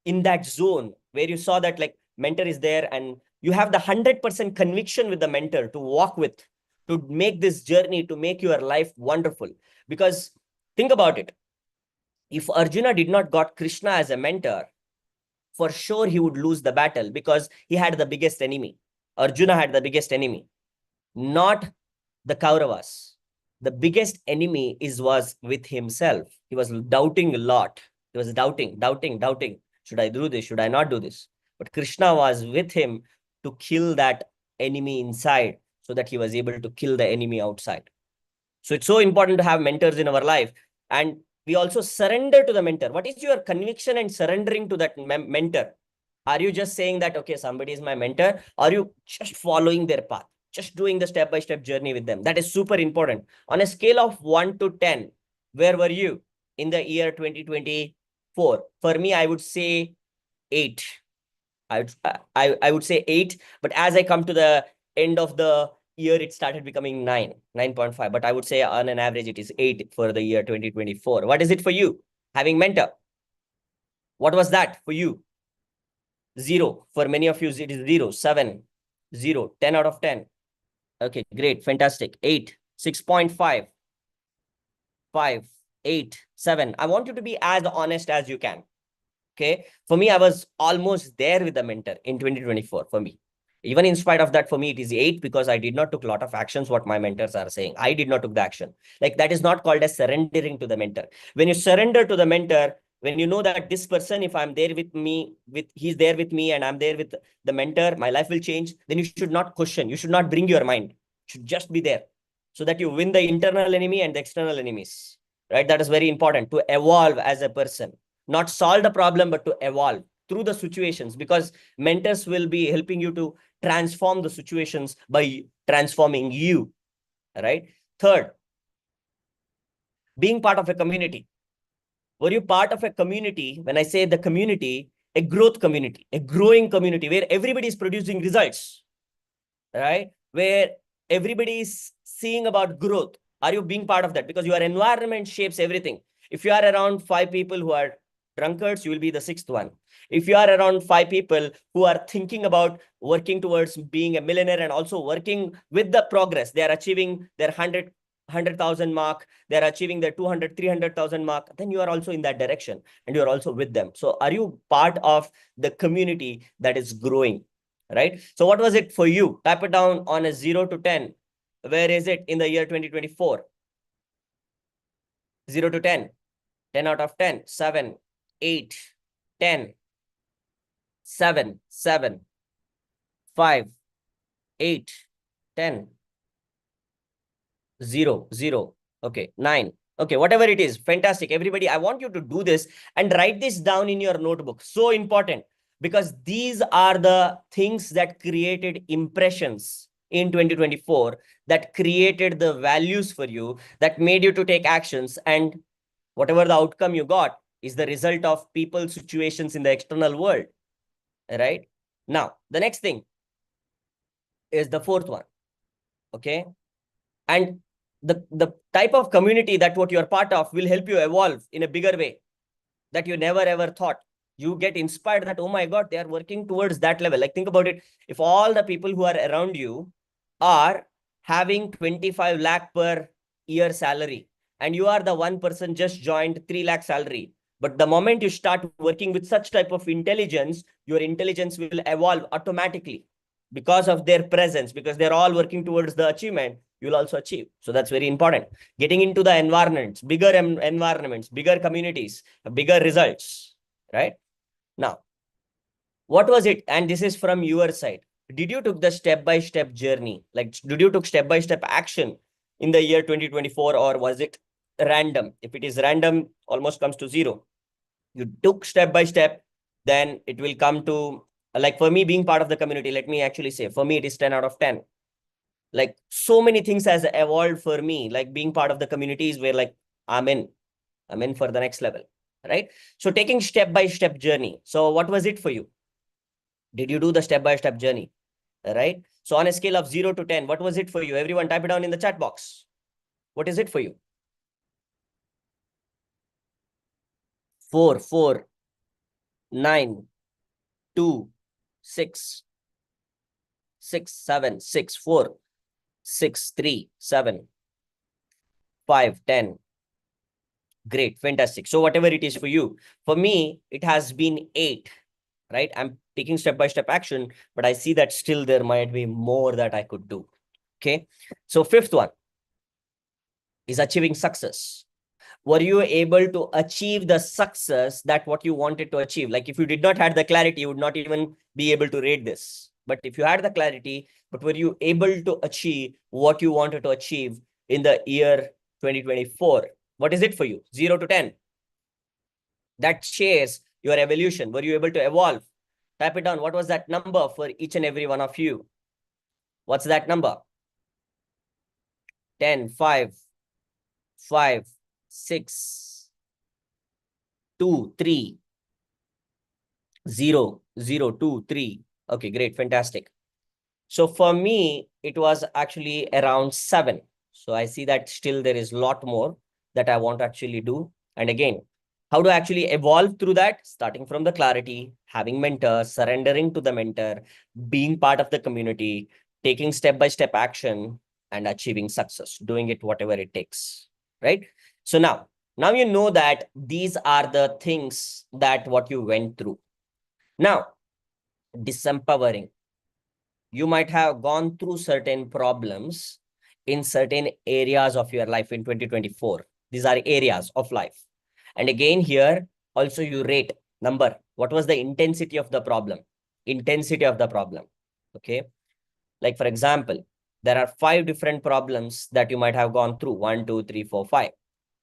in that zone where you saw that like mentor is there and you have the 100% conviction with the mentor to walk with, to make this journey, to make your life wonderful? Because think about it. If Arjuna did not got Krishna as a mentor, for sure he would lose the battle because he had the biggest enemy. Arjuna had the biggest enemy, not the Kauravas. The biggest enemy was with himself. He was doubting a lot. He was doubting. Should I do this? Should I not do this? But Krishna was with him to kill that enemy inside so that he was able to kill the enemy outside. So it's so important to have mentors in our life. And we also surrender to the mentor. What is your conviction and surrendering to that mentor? Are you just saying that, okay, somebody is my mentor? Are you just following their path? Just doing the step-by-step journey with them? That is super important. On a scale of 1 to 10, where were you in the year 2024? For me, I would say 8. I would say 8. But as I come to the end of the year, it started becoming 9, 9.5. But I would say on an average, it is 8 for the year 2024. What is it for you? Having mentor. What was that for you? 0. For many of you, it is 0, 7, 0, 10 out of 10. Okay, great. Fantastic. 8, 6.5, 5, 8, 7. I want you to be as honest as you can. Okay. For me, I was almost there with the mentor in 2024 for me. Even in spite of that, for me, it is 8 because I did not took a lot of actions, what my mentors are saying. I did not took the action. Like that is not called as surrendering to the mentor. When you surrender to the mentor, when you know that this person, if I'm there with me, he's there with me and I'm there with the mentor, my life will change, then you should not question. You should not bring your mind. You should just be there so that you win the internal enemy and the external enemies, right? That is very important to evolve as a person, not solve the problem, but to evolve through the situations, because mentors will be helping you to transform the situations by transforming you, right? Third, being part of a community. Were you part of a community? When I say the community, a growth community, a growing community where everybody is producing results, right? Where everybody is seeing about growth. Are you being part of that? Because your environment shapes everything. If you are around 5 people who are drunkards, you will be the 6th one. If you are around 5 people who are thinking about working towards being a millionaire and also working with the progress, they are achieving their 100,000 mark, they are achieving their 200, 300,000 mark, then you are also in that direction and you are also with them. So are you part of the community that is growing? Right? So what was it for you? Type it down on a 0 to 10. Where is it in the year 2024? 0 to 10. 10 out of 10. 7, 8, 10. 7, 7, 5, 8, 10, 0, 0. Okay, 9. Okay, whatever it is, fantastic. Everybody, I want you to do this and write this down in your notebook. So important, because these are the things that created impressions in 2024, that created the values for you, that made you to take actions. And whatever the outcome you got is the result of people, situations in the external world, right? Now, the next thing is the fourth one, okay? And the type of community that what you're part of will help you evolve in a bigger way that you never ever thought. You get inspired that, oh my God, they are working towards that level. Like, think about it. If all the people who are around you are having 25 lakh per year salary, and you are the one person just joined 3 lakh salary, but the moment you start working with such type of intelligence, your intelligence will evolve automatically because of their presence, because they're all working towards the achievement. You'll also achieve. So that's very important. Getting into the environments, bigger environments, bigger communities, bigger results, right? Now, what was it? And this is from your side. Did you took the step-by-step journey? Like, did you took step-by-step action in the year 2024, or was it random? If it is random, almost comes to zero. You took step-by-step, then it will come to, like for me being part of the community, let me actually say, for me, it is 10 out of 10. Like, so many things has evolved for me, like being part of the communities where like I'm in for the next level, right? So taking step-by-step journey. So what was it for you? Did you do the step-by-step journey, right? So on a scale of 0 to 10, what was it for you? Everyone type it down in the chat box. What is it for you? 4, 4, 9, 2, 6, 6, 7, 6, 4, 6, 3, 7, 5, 10. Great, fantastic. So whatever it is for you, for me, it has been 8, right? I'm taking step-by-step action, but I see that still there might be more that I could do. Okay. So fifth one is achieving success. Were you able to achieve the success that what you wanted to achieve? Like, if you did not have the clarity, you would not even be able to rate this. But if you had the clarity, but were you able to achieve what you wanted to achieve in the year 2024? What is it for you? 0 to 10. That shares your evolution. Were you able to evolve? Type it down. What was that number for each and every one of you? What's that number? 10, 5, 5, 6, 2, 3, 0, 0, 2, 3. Okay, great. Fantastic. So for me, it was actually around 7. So I see that still there is a lot more that I want to actually do. And again, how to actually evolve through that? Starting from the clarity, having mentors, surrendering to the mentor, being part of the community, taking step-by-step action, and achieving success, doing it whatever it takes, right? So now you know that these are the things that what you went through. Now, disempowering. You might have gone through certain problems in certain areas of your life in 2024. These are areas of life. And again, here also you rate number. What was the intensity of the problem? Intensity of the problem. Okay. Like, for example, there are 5 different problems that you might have gone through. 1, 2, 3, 4, 5.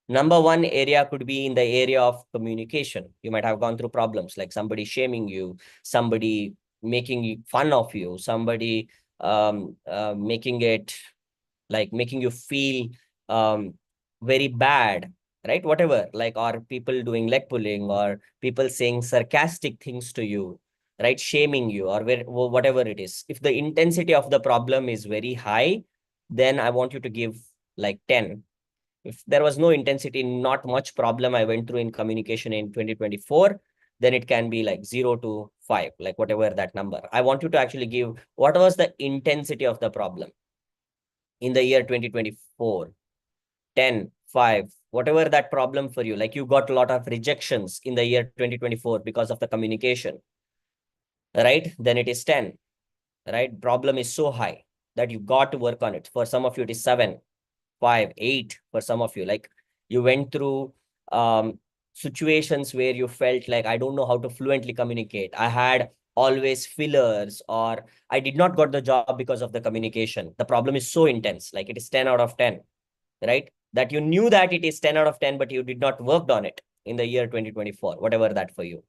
Number one area could be in the area of communication. You might have gone through problems like somebody shaming you, somebody making fun of you, somebody making it like making you feel very bad, right? Whatever, like, or people doing leg pulling, or people saying sarcastic things to you, right? Shaming you, or whatever it is. If the intensity of the problem is very high, then I want you to give like 10. If there was no intensity, not much problem I went through in communication in 2024, then it can be like 0 to 5, like whatever that number. I want you to actually give what was the intensity of the problem in the year 2024, 10, 5, whatever that problem for you. Like, you got a lot of rejections in the year 2024 because of the communication, right? Then it is 10, right? Problem is so high that you got to work on it. For some of you, it is 7, 5, 8 for some of you. Like, you went through situations where you felt like, I don't know how to fluently communicate. I had always fillers, or I did not got the job because of the communication. The problem is so intense, like it is 10 out of 10, right? That you knew that it is 10 out of 10, but you did not worked on it in the year 2024, whatever that for you.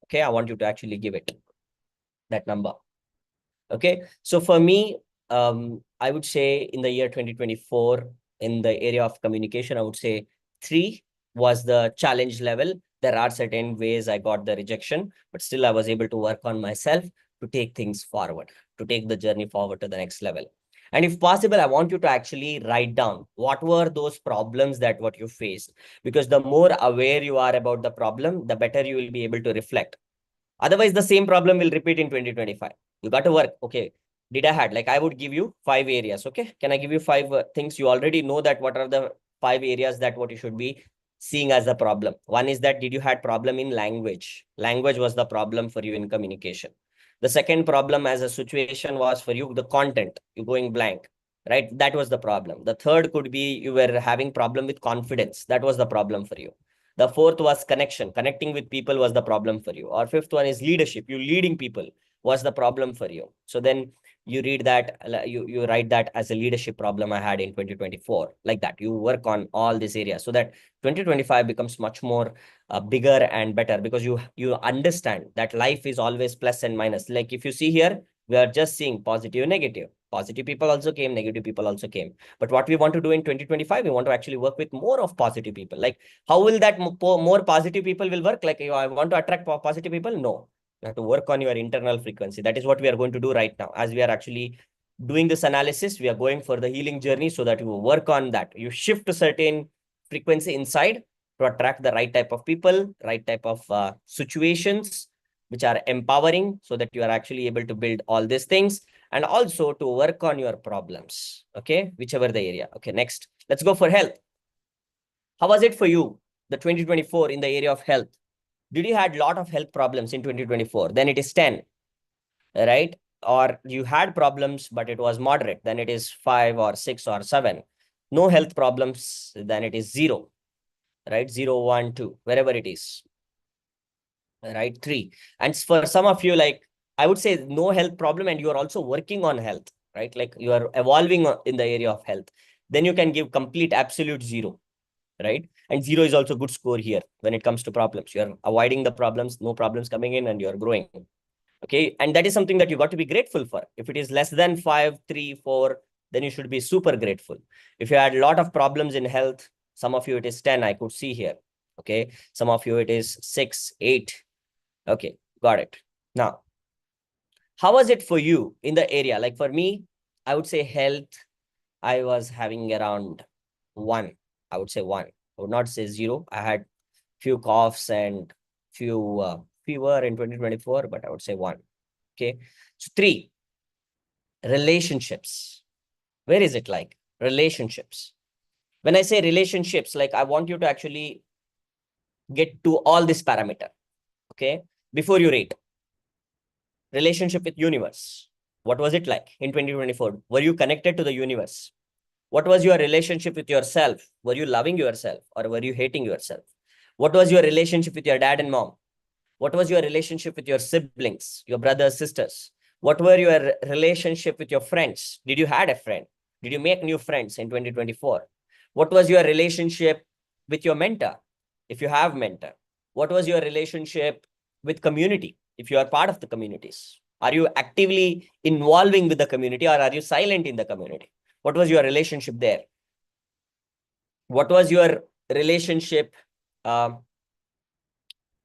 Okay, I want you to actually give it that number. Okay, so for me, I would say in the year 2024, in the area of communication, I would say 3 was the challenge level. There are certain ways I got the rejection, but still I was able to work on myself to take things forward, to take the journey forward to the next level. And if possible, I want you to actually write down what were those problems that what you faced, because the more aware you are about the problem, the better you will be able to reflect. Otherwise, the same problem will repeat in 2025. You got to work. Okay. Did I had, like, I would give you 5 areas. Okay. Can I give you 5 things? You already know that what are the 5 areas that what you should be seeing as the problem. One is that, did you had problem in language? Language was the problem for you in communication. The second problem as a situation was for you, the content, you going blank, right? That was the problem. The third could be you were having problem with confidence. That was the problem for you. The fourth was connection. Connecting with people was the problem for you. Or fifth one is leadership. You leading people was the problem for you. So then you read that, you write that as a leadership problem I had in 2024. Like that. You work on all these areas so that 2025 becomes much more bigger and better, because you understand that life is always plus and minus. Like if you see here, we are just seeing positive, negative. Positive people also came, negative people also came. But what we want to do in 2025, we want to actually work with more of positive people. Like, how will that more positive people will work? Like, I want to attract positive people? No. You have to work on your internal frequency. That is what we are going to do right now. As we are actually doing this analysis, we are going for the healing journey so that you work on that. You shift to certain frequency inside to attract the right type of people, right type of situations, which are empowering, so that you are actually able to build all these things, and also to work on your problems. Okay, whichever the area. Okay, next, let's go for health. How was it for you, the 2024 in the area of health? Did you had a lot of health problems in 2024? Then it is 10, right? Or you had problems, but it was moderate. Then it is 5 or 6 or 7. No health problems, then it is 0, right? 0, 1, 2, wherever it is, right? 3. And for some of you, like, I would say no health problem, and you are also working on health, right? Like you are evolving in the area of health. Then you can give complete absolute 0. Right? And 0 is also good score here when it comes to problems. You're avoiding the problems, no problems coming in, and you're growing. Okay. And that is something that you got to be grateful for. If it is less than 5, 3, 4, then you should be super grateful. If you had a lot of problems in health, some of you it is 10, I could see here. Okay. Some of you it is 6, 8. Okay. Got it. Now, how was it for you in the area? Like for me, I would say health, I was having around 1. I would say 1. I would not say 0. I had few coughs and few fever in 2024, but I would say 1. Okay. So 3, relationships. Where is it like? Relationships. When I say relationships, like I want you to actually get to all this parameter. Okay. Before you rate. Relationship with universe. What was it like in 2024? Were you connected to the universe? What was your relationship with yourself? Were you loving yourself or were you hating yourself? What was your relationship with your dad and mom? What was your relationship with your siblings, your brothers, sisters? What were your relationship with your friends? Did you had a friend? Did you make new friends in 2024? What was your relationship with your mentor, if you have mentor? What was your relationship with community, if you are part of the communities? Are you actively involving with the community, or are you silent in the community? What was your relationship there? What was your relationship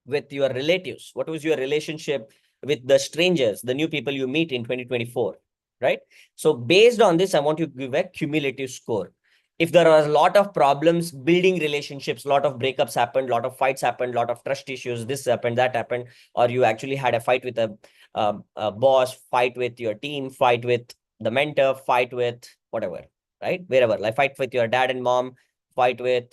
with your relatives? What was your relationship with the strangers, the new people you meet in 2024, right? So based on this, I want you to give a cumulative score. If there are a lot of problems building relationships, a lot of breakups happened, a lot of fights happened, a lot of trust issues, this happened, that happened, or you actually had a fight with a boss, fight with your team, fight with the mentor, fight with whatever, right? Wherever, like fight with your dad and mom, fight with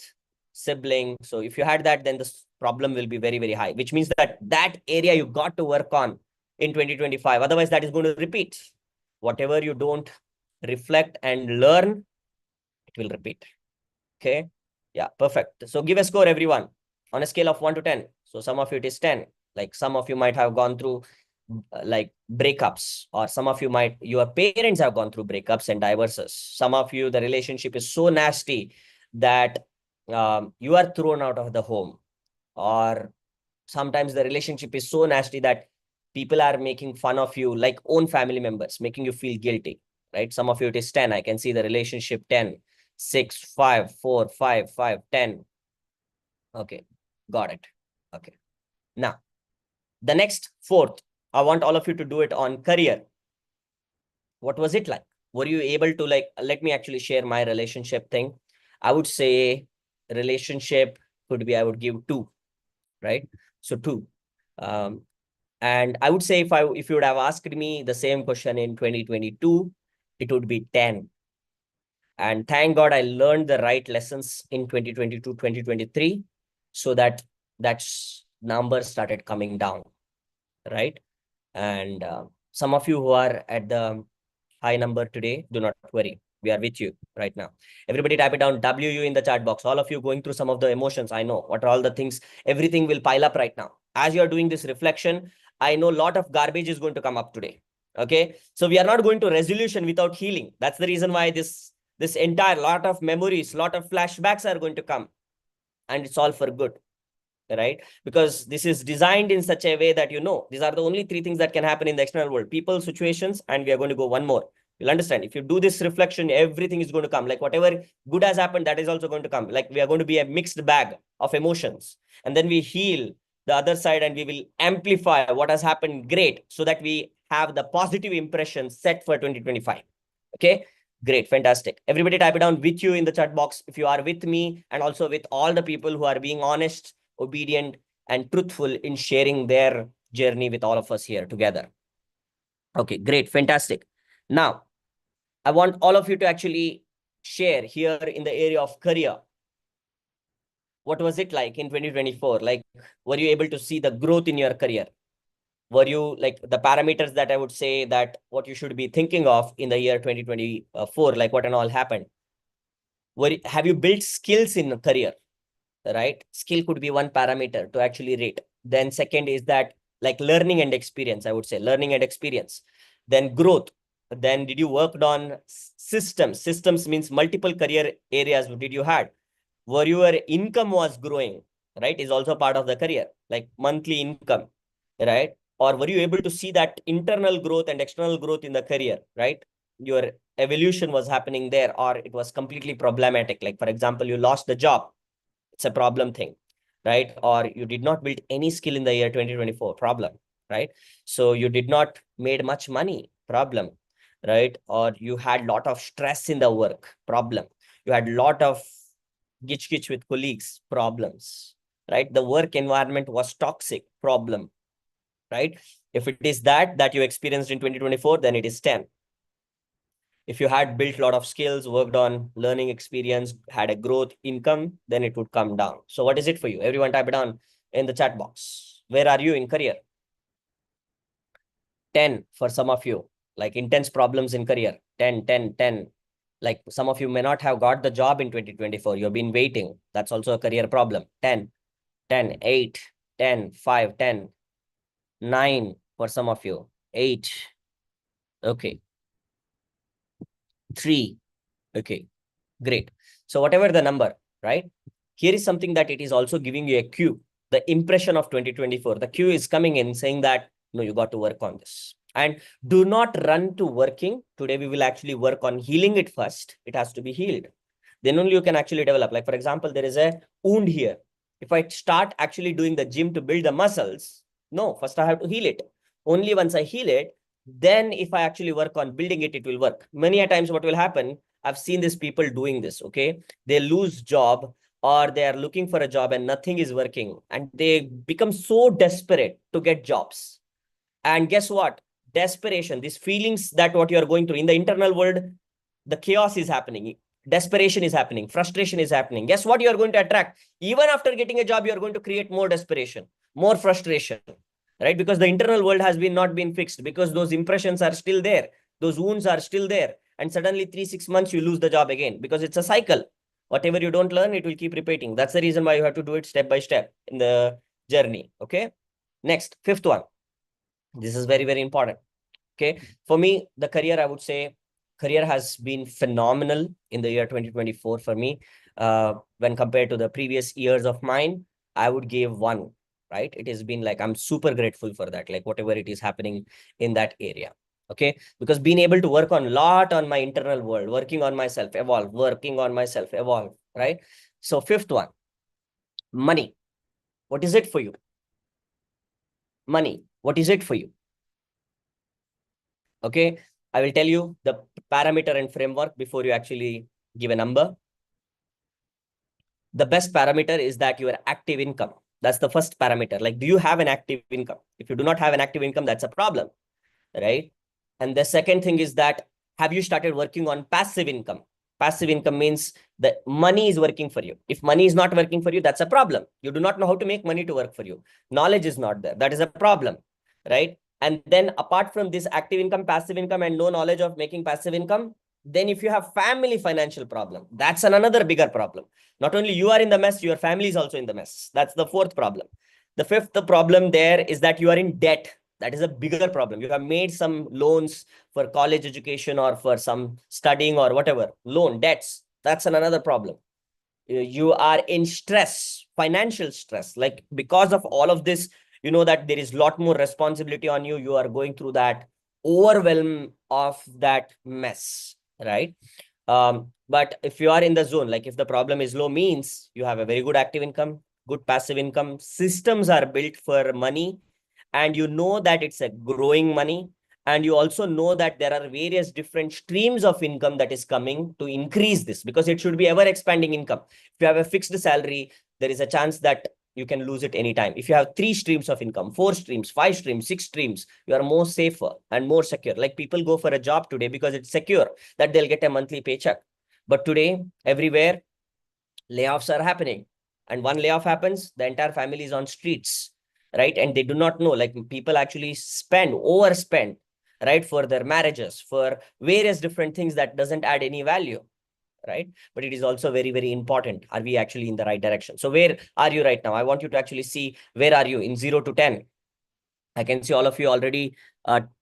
sibling. So if you had that, then the problem will be very, very high, which means that that area you got to work on in 2025. Otherwise, that is going to repeat. Whatever you don't reflect and learn, it will repeat. Okay. Yeah, perfect. So give a score, everyone, on a scale of 1 to 10. So some of it is 10. Like some of you might have gone through like breakups, or some of you might, your parents have gone through breakups and divorces. Some of you, the relationship is so nasty that you are thrown out of the home, or sometimes the relationship is so nasty that people are making fun of you, like own family members, making you feel guilty, right? Some of you, it is 10. I can see the relationship 10, 6, 5, 4, 5, 5, 10. Okay, got it. Okay. Now, the next fourth, I want all of you to do it on career. What was it like? Were you able to, like, let me actually share my relationship thing. I would say relationship could be, I would give 2, right? So 2. And I would say if you would have asked me the same question in 2022, it would be 10. And thank God I learned the right lessons in 2022, 2023, so that number started coming down, right? And some of you who are at the high number today, do not worry. We are with you right now. Everybody type it down, WU in the chat box. All of you going through some of the emotions. I know what are all the things, everything will pile up right now. As you are doing this reflection, I know a lot of garbage is going to come up today. Okay. So we are not going to resolution without healing. That's the reason why this entire lot of memories, lot of flashbacks are going to come. And it's all for good, right? Because this is designed in such a way that, these are the only 3 things that can happen in the external world: people, situations, and we are going to go one more. You'll understand. If you do this reflection, everything is going to come. Like whatever good has happened, that is also going to come. Like we are going to be a mixed bag of emotions. And then we heal the other side and we will amplify what has happened great, so that we have the positive impression set for 2025. Okay. Great. Fantastic. Everybody type it down with you in the chat box if you are with me, and also with all the people who are being honest, obedient, and truthful in sharing their journey with all of us here together. Okay, great. Fantastic. Now, I want all of you to actually share here in the area of career. What was it like in 2024? Like, were you able to see the growth in your career? Were you, like, the parameters that I would say that what you should be thinking of in the year 2024, like what and all happened? Have you built skills in a career? Right? Skill could be one parameter to actually rate. Then second is that, like, learning and experience, I would say learning and experience. Then growth. Then did you work on systems? Systems means multiple career areas did you had. Were your income was growing, right? Is also part of the career, like monthly income, right? Or were you able to see that internal growth and external growth in the career, right? Your evolution was happening there, or it was completely problematic. Like, for example, you lost the job, it's a problem thing, right? Or you did not build any skill in the year 2024, problem, right? So you did not made much money, problem, right? Or you had lot of stress in the work, problem. You had lot of gitch with colleagues, problems, right? The work environment was toxic, problem, right? If it is that you experienced in 2024, then it is 10. If you had built a lot of skills, worked on learning experience, had a growth income, then it would come down. So what is it for you? Everyone type it down in the chat box. Where are you in career? 10 for some of you, like intense problems in career. 10, 10, 10. Like some of you may not have got the job in 2024. You've been waiting. That's also a career problem. 10, 10, 8, 10, 5, 10, 9 for some of you. 8. Okay. 3. Okay. Great. So whatever the number, right? Here is something that it is also giving you a cue, the impression of 2024. The cue is coming in saying that, no, you got to work on this. And do not run to working. Today, we will actually work on healing it first. It has to be healed. Then only you can actually develop. Like, for example, there is a wound here. If I start actually doing the gym to build the muscles, no, first I have to heal it. Only once I heal it, then if I actually work on building it, it will work. Many a times what will happen, I've seen these people doing this, okay? They lose job, or they are looking for a job and nothing is working, and they become so desperate to get jobs. And guess what? Desperation, these feelings that what you are going through in the internal world, the chaos is happening. Desperation is happening. Frustration is happening. Guess what you are going to attract? Even after getting a job, you are going to create more desperation, more frustration, right? Because the internal world has not been fixed, because those impressions are still there. Those wounds are still there. And suddenly 3-6 months, you lose the job again, because it's a cycle. Whatever you don't learn, it will keep repeating. That's the reason why you have to do it step by step in the journey. Okay. Next, fifth one. This is very, very important. Okay. For me, the career, I would say, career has been phenomenal in the year 2024 for me. When compared to the previous years of mine, I would give one, right? It has been like, I'm super grateful for that, like whatever it is happening in that area. Okay. Because being able to work on a lot on my internal world, working on myself, evolve, working on myself, evolve, right? So fifth one, money. What is it for you? Money. What is it for you? Okay. I will tell you the parameter and framework before you actually give a number. The best parameter is that your active income. That's the first parameter. Like, do you have an active income? If you do not have an active income, that's a problem, right? And the second thing is that, have you started working on passive income? Passive income means that money is working for you. If money is not working for you, that's a problem. You do not know how to make money to work for you. Knowledge is not there. That is a problem, right? And then apart from this active income, passive income, and no knowledge of making passive income, then if you have family financial problem, that's another bigger problem. Not only you are in the mess, your family is also in the mess. That's the fourth problem. The fifth problem there is that you are in debt. That is a bigger problem. You have made some loans for college education or for some studying or whatever, loan debts. That's another problem. You are in stress, financial stress. Like, because of all of this, you know that there is a lot more responsibility on you. You are going through that overwhelm of that mess, right? But if you are in the zone, like if the problem is low, means you have a very good active income, good passive income, systems are built for money, and you know that it's a growing money, and you also know that there are various different streams of income that is coming to increase this, because it should be ever expanding income. If you have a fixed salary, there is a chance that you can lose it anytime. If you have 3 streams of income, 4 streams, 5 streams, 6 streams, you are more safer and more secure. Like, people go for a job today because it's secure that they'll get a monthly paycheck. But today, everywhere, layoffs are happening. And one layoff happens, the entire family is on streets, right? And they do not know, like, people actually overspend, right? For their marriages, for various different things that doesn't add any value, right? But it is also very, very important. Are we actually in the right direction? So where are you right now? I want you to actually see, where are you in 0 to 10? I can see all of you already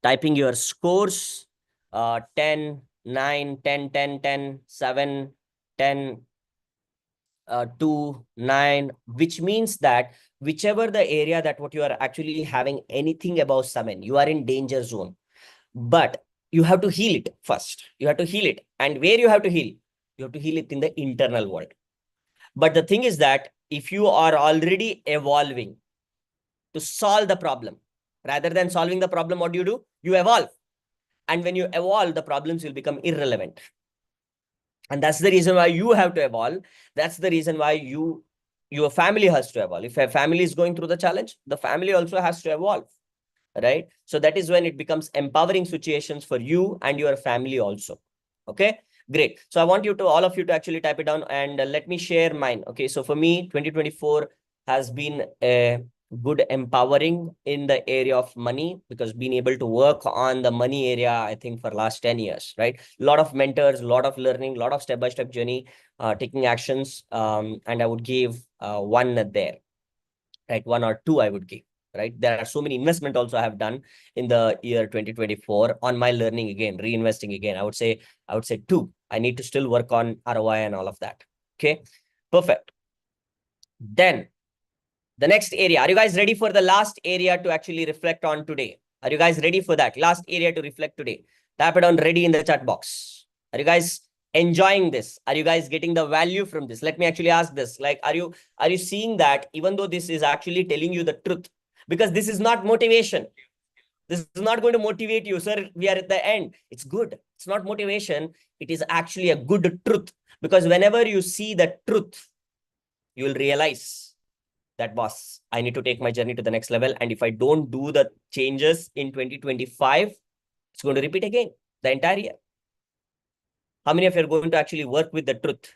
typing your scores. 10, 9, 10, 10, 10, 7, 10, 2, 9, which means that whichever the area that what you are actually having anything above 7, you are in danger zone. But you have to heal it first. You have to heal it. And where you have to heal? You have to heal it in the internal world. But the thing is that if you are already evolving to solve the problem, rather than solving the problem, what do? You evolve. And when you evolve, the problems will become irrelevant. And that's the reason why you have to evolve. That's the reason why your family has to evolve. If a family is going through the challenge, the family also has to evolve, right? So that is when it becomes empowering situations for you and your family also. Okay, great. So I want you to, all of you, to actually type it down, and let me share mine. Okay, so for me, 2024 has been a good empowering in the area of money, because being able to work on the money area, I think, for last 10 years, right? A lot of mentors, a lot of learning, a lot of step-by-step journey, taking actions. And I would give one there, right? One or two I would give, right? There are so many investment also I have done in the year 2024 on my learning again, reinvesting again. I would say two. I need to still work on ROI and all of that. Okay, perfect. Then the next area, are you guys ready for the last area to actually reflect on today? Are you guys ready for that last area to reflect today? Tap it on ready in the chat box. Are you guys enjoying this? Are you guys getting the value from this? Let me actually ask this. Like, are you seeing that even though this is actually telling you the truth? Because this is not motivation. This is not going to motivate you, sir. We are at the end. It's good. It's not motivation. It is actually a good truth. Because whenever you see the truth, you will realize that, boss, I need to take my journey to the next level. And if I don't do the changes in 2025, it's going to repeat again the entire year. How many of you are going to actually work with the truth?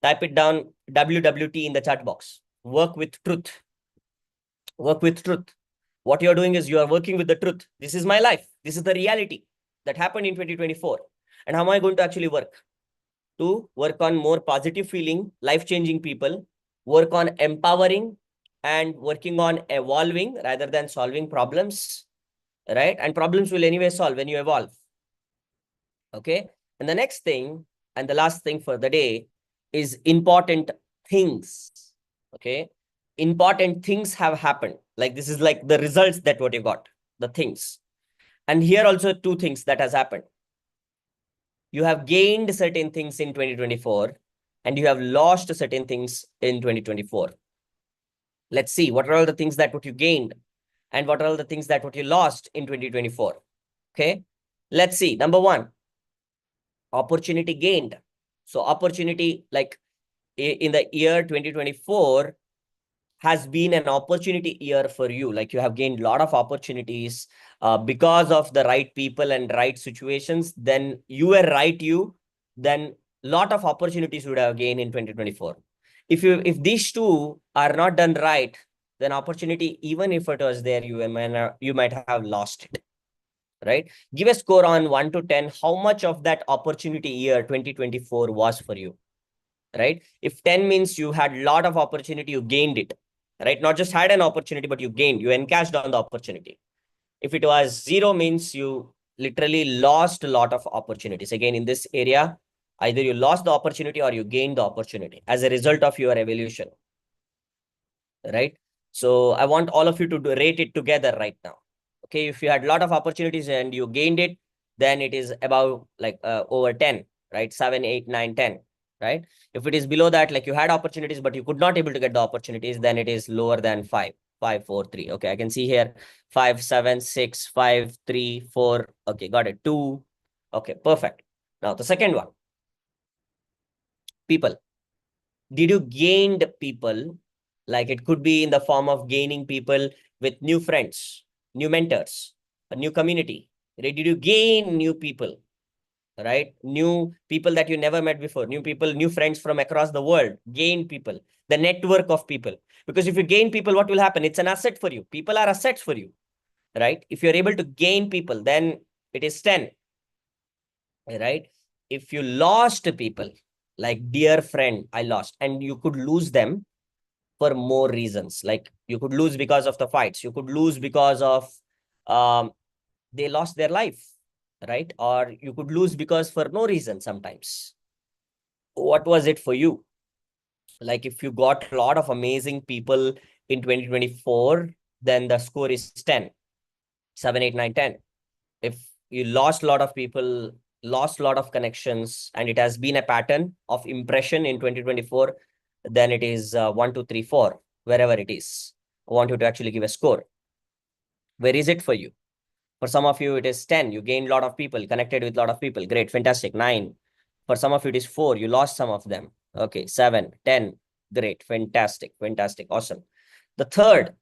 Type it down, WWT, in the chat box. Work with truth. Work with truth. What you're doing is you are working with the truth. This is my life. This is the reality that happened in 2024. And how am I going to actually work? To work on more positive feeling, life-changing people, work on empowering, and working on evolving rather than solving problems. right? And problems will anyway solve when you evolve. Okay. And the next thing, and the last thing for the day, is important things. Okay. Important things have happened. Like this is like the results that what you got, the things. And here also two things that has happened. You have gained certain things in 2024 and you have lost certain things in 2024. Let's see what are all the things that what you gained and what are all the things that what you lost in 2024. Okay. Let's see. Number one, opportunity gained. So opportunity, like in the year 2024 has been an opportunity year for you. Like you have gained a lot of opportunities because of the right people and right situations. Then you were right, then lot of opportunities would have gained in 2024. If these two are not done right, then opportunity, even if it was there, you might have lost it. Right? Give a score on 1 to 10. How much of that opportunity year 2024 was for you? Right? If 10 means you had a lot of opportunity, you gained it. Right? Not just had an opportunity, but you gained, you encashed on the opportunity. If it was 0 means you literally lost a lot of opportunities. Again, in this area, either you lost the opportunity or you gained the opportunity as a result of your evolution. Right? So I want all of you to rate it together right now. Okay, if you had a lot of opportunities and you gained it, then it is about like over 10, right? 7, 8, 9, 10, right? If it is below that, like you had opportunities, but you could not able to get the opportunities, then it is lower than 5, 5, 4, 3. Okay, I can see here 5, 7, 6, 5, 3, 4. Okay, got it. 2. Okay, perfect. Now the second one, people. Did you gain people? Like it could be in the form of gaining people with new friends, new mentors, a new community. Right? Did you gain new people? Right? New people that you never met before, new people, new friends from across the world, gain people, the network of people. Because if you gain people, what will happen? It's an asset for you. People are assets for you, right? If you're able to gain people, then it is 10, right? If you lost people, like dear friend, I lost, and you could lose them for more reasons. Like you could lose because of the fights. You could lose because of they lost their life, right? Or you could lose because for no reason sometimes. What was it for you? Like if you got a lot of amazing people in 2024, then the score is 10, 7, 8, 9, 10. If you lost a lot of people, lost a lot of connections, and it has been a pattern of impression in 2024, then it is 1, 2, 3, 4, wherever it is. I want you to actually give a score. Where is it for you? For some of you, it is 10. You gained a lot of people, connected with a lot of people. Great, fantastic. 9. For some of you, it is 4. You lost some of them. Okay, 7, 10. Great, fantastic, fantastic, awesome. The third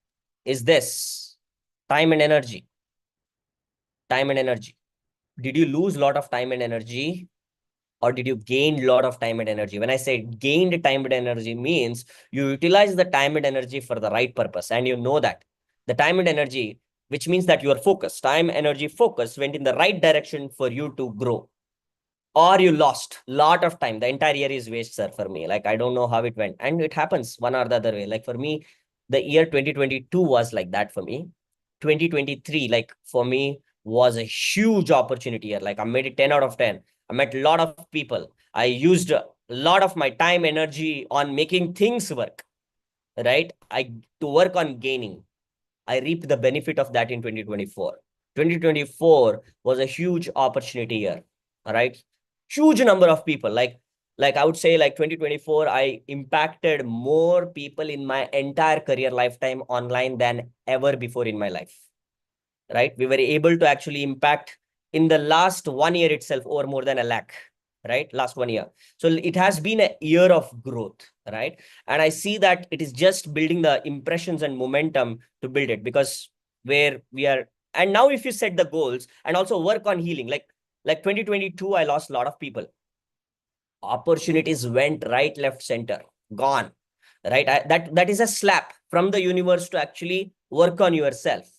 is this, time and energy. Time and energy. Did you lose a lot of time and energy, or did you gain a lot of time and energy? When I say gained time and energy means you utilize the time and energy for the right purpose. And you know that the time and energy, which means that you are focused, time, energy, focus went in the right direction for you to grow. Or you lost a lot of time. The entire year is waste, sir, for me. Like, I don't know how it went. And it happens one or the other way. Like for me, the year 2022 was like that for me. 2023, like for me, was a huge opportunity year. Like I made it 10 out of 10. I met a lot of people. I used a lot of my time, energy on making things work, right? To work on gaining. I reaped the benefit of that in 2024. 2024 was a huge opportunity year. All right. Huge number of people. Like I would say, like 2024, I impacted more people in my entire career lifetime online than ever before in my life. Right? We were able to actually impact in the last 1 year itself over more than a lakh, right? Last 1 year. So it has been a year of growth, right? And I see that it is just building the impressions and momentum to build it, because where we are, and now if you set the goals and also work on healing, like 2022, I lost a lot of people. Opportunities went right, left, center, gone, right? That is a slap from the universe to actually work on yourself.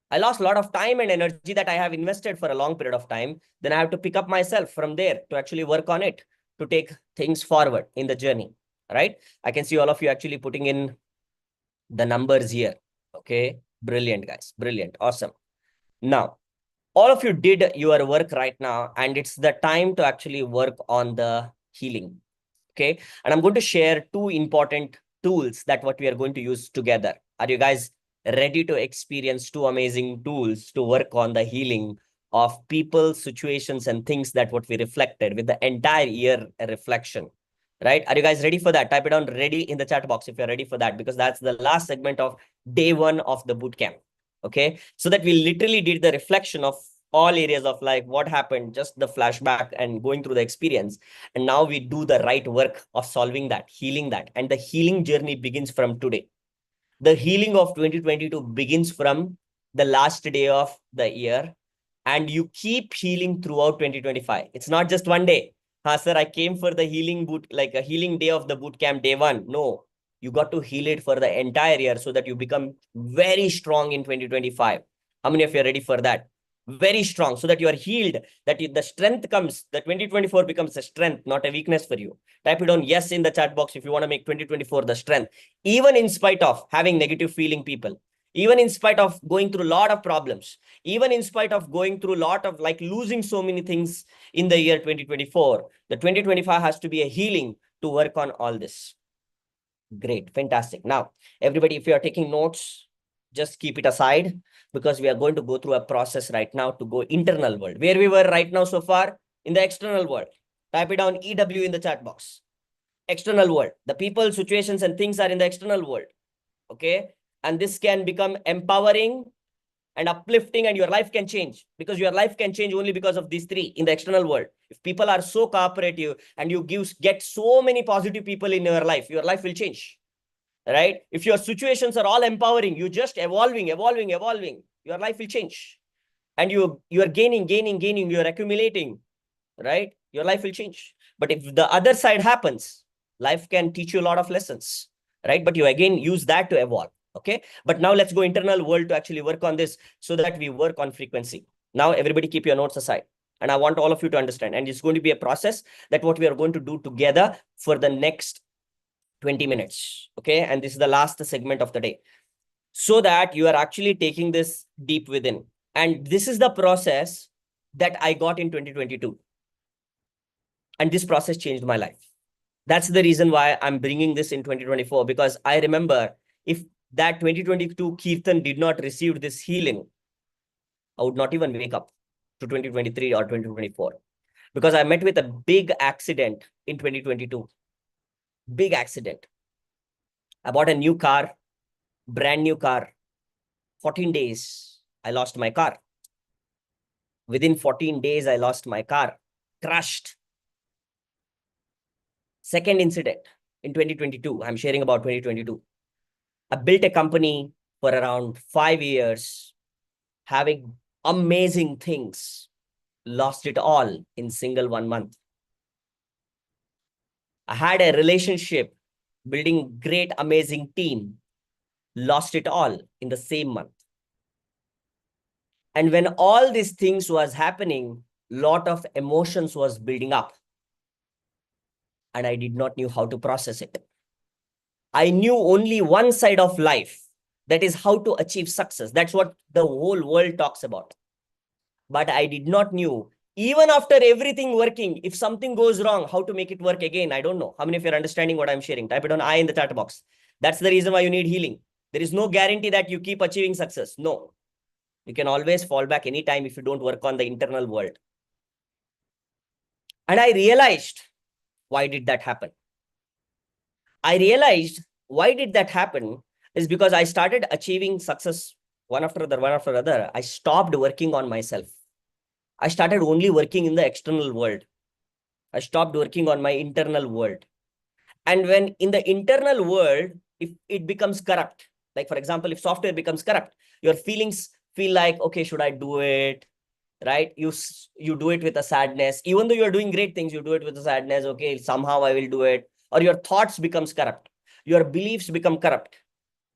I lost a lot of time and energy that I have invested for a long period of time. Then I have to pick up myself from there to actually work on it, to take things forward in the journey, right? I can see all of you actually putting in the numbers here. Okay, brilliant, guys. Brilliant. Awesome. Now, all of you did your work right now, and it's the time to actually work on the healing. Okay. And I'm going to share two important tools that what we are going to use together. Are you guys ready to experience two amazing tools to work on the healing of people, situations, and things that what we reflected with the entire year reflection? Right? Are you guys ready for that? Type it on ready in the chat box if you're ready for that, because that's the last segment of day one of the bootcamp. Okay. So that we literally did the reflection of all areas of life, what happened, just the flashback and going through the experience. And now we do the right work of solving that, healing that. And the healing journey begins from today. The healing of 2022 begins from the last day of the year. And you keep healing throughout 2025. It's not just one day. Sir, I came for the healing boot, like a healing day of the boot camp day one. No, you got to heal it for the entire year so that you become very strong in 2025. How many of you are ready for that? Very strong, so that you are healed, that the strength comes, the 2024 becomes a strength, not a weakness for you. Type it on yes in the chat box if you want to make 2024 the strength, even in spite of having negative feeling people, even in spite of going through a lot of problems, even in spite of going through a lot of like losing so many things in the year 2024, the 2025 has to be a healing to work on all this. Great, fantastic. Now, everybody, if you are taking notes, just keep it aside, because we are going to go through a process right now to go internal world. Where we were right now so far in the external world. Type it down EW in the chat box. External world. The people, situations, and things are in the external world. Okay. And this can become empowering and uplifting, and your life can change, because your life can change only because of these three in the external world. If people are so cooperative and you get so many positive people in your life will change. Right? If your situations are all empowering, you just evolving, your life will change. And you are gaining, you're accumulating, right? Your life will change. But if the other side happens, life can teach you a lot of lessons, right? But you again use that to evolve. Okay. But now let's go internal world to actually work on this so that we work on frequency. Now, everybody keep your notes aside. And I want all of you to understand. And it's going to be a process that what we are going to do together for the next 20 minutes. Okay. And this is the last segment of the day, so that you are actually taking this deep within. And this is the process that I got in 2022. And this process changed my life. That's the reason why I'm bringing this in 2024, because I remember if that 2022 Kirtan did not receive this healing, I would not even wake up to 2023 or 2024, because I met with a big accident in 2022. Big accident. I bought a new car, brand new car. 14 days, I lost my car. Within 14 days, I lost my car, crushed. Second incident in 2022, I'm sharing about 2022. I built a company for around 5 years, having amazing things, lost it all in single 1 month. I had a relationship, building great, amazing team, lost it all in the same month. And when all these things was happening, lot of emotions was building up. And I did not know how to process it. I knew only one side of life, that is how to achieve success. That's what the whole world talks about. But I did not know, even after everything working, if something goes wrong, how to make it work again. I don't know. How many of you are understanding what I'm sharing? Type it on I in the chat box. That's the reason why you need healing. There is no guarantee that you keep achieving success. No. You can always fall back anytime if you don't work on the internal world. And I realized, why did that happen? I realized why did that happen is because I started achieving success one after other. I stopped working on myself. I started only working in the external world. I stopped working on my internal world. And when in the internal world, if it becomes corrupt, like for example, if software becomes corrupt, your feelings feel like, okay, should I do it? Right? You do it with a sadness. Even though you're doing great things, you do it with a sadness. Okay, somehow I will do it. Or your thoughts becomes corrupt. Your beliefs become corrupt.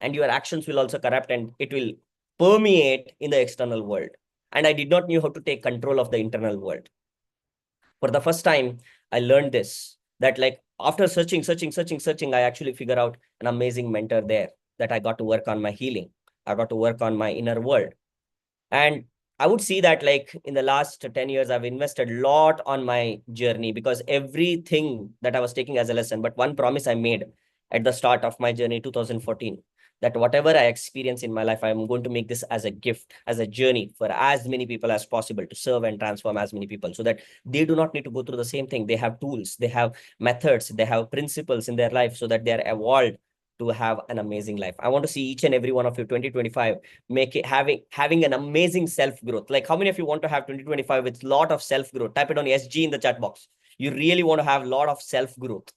And your actions will also corrupt, and it will permeate in the external world. And I did not know how to take control of the internal world. For the first time, I learned this, that like after searching, I actually figure out an amazing mentor there, that I got to work on my healing. I got to work on my inner world. And I would see that like in the last 10 years, I've invested a lot on my journey because everything that I was taking as a lesson. But one promise I made at the start of my journey, 2014, that whatever I experience in my life, I'm going to make this as a gift, as a journey for as many people as possible, to serve and transform as many people so that they do not need to go through the same thing. They have tools, they have methods, they have principles in their life so that they are evolved to have an amazing life. I want to see each and every one of you 2025 make it having an amazing self growth. Like how many of you want to have 2025 with lot of self growth? Type it on SG in the chat box. You really want to have a lot of self growth.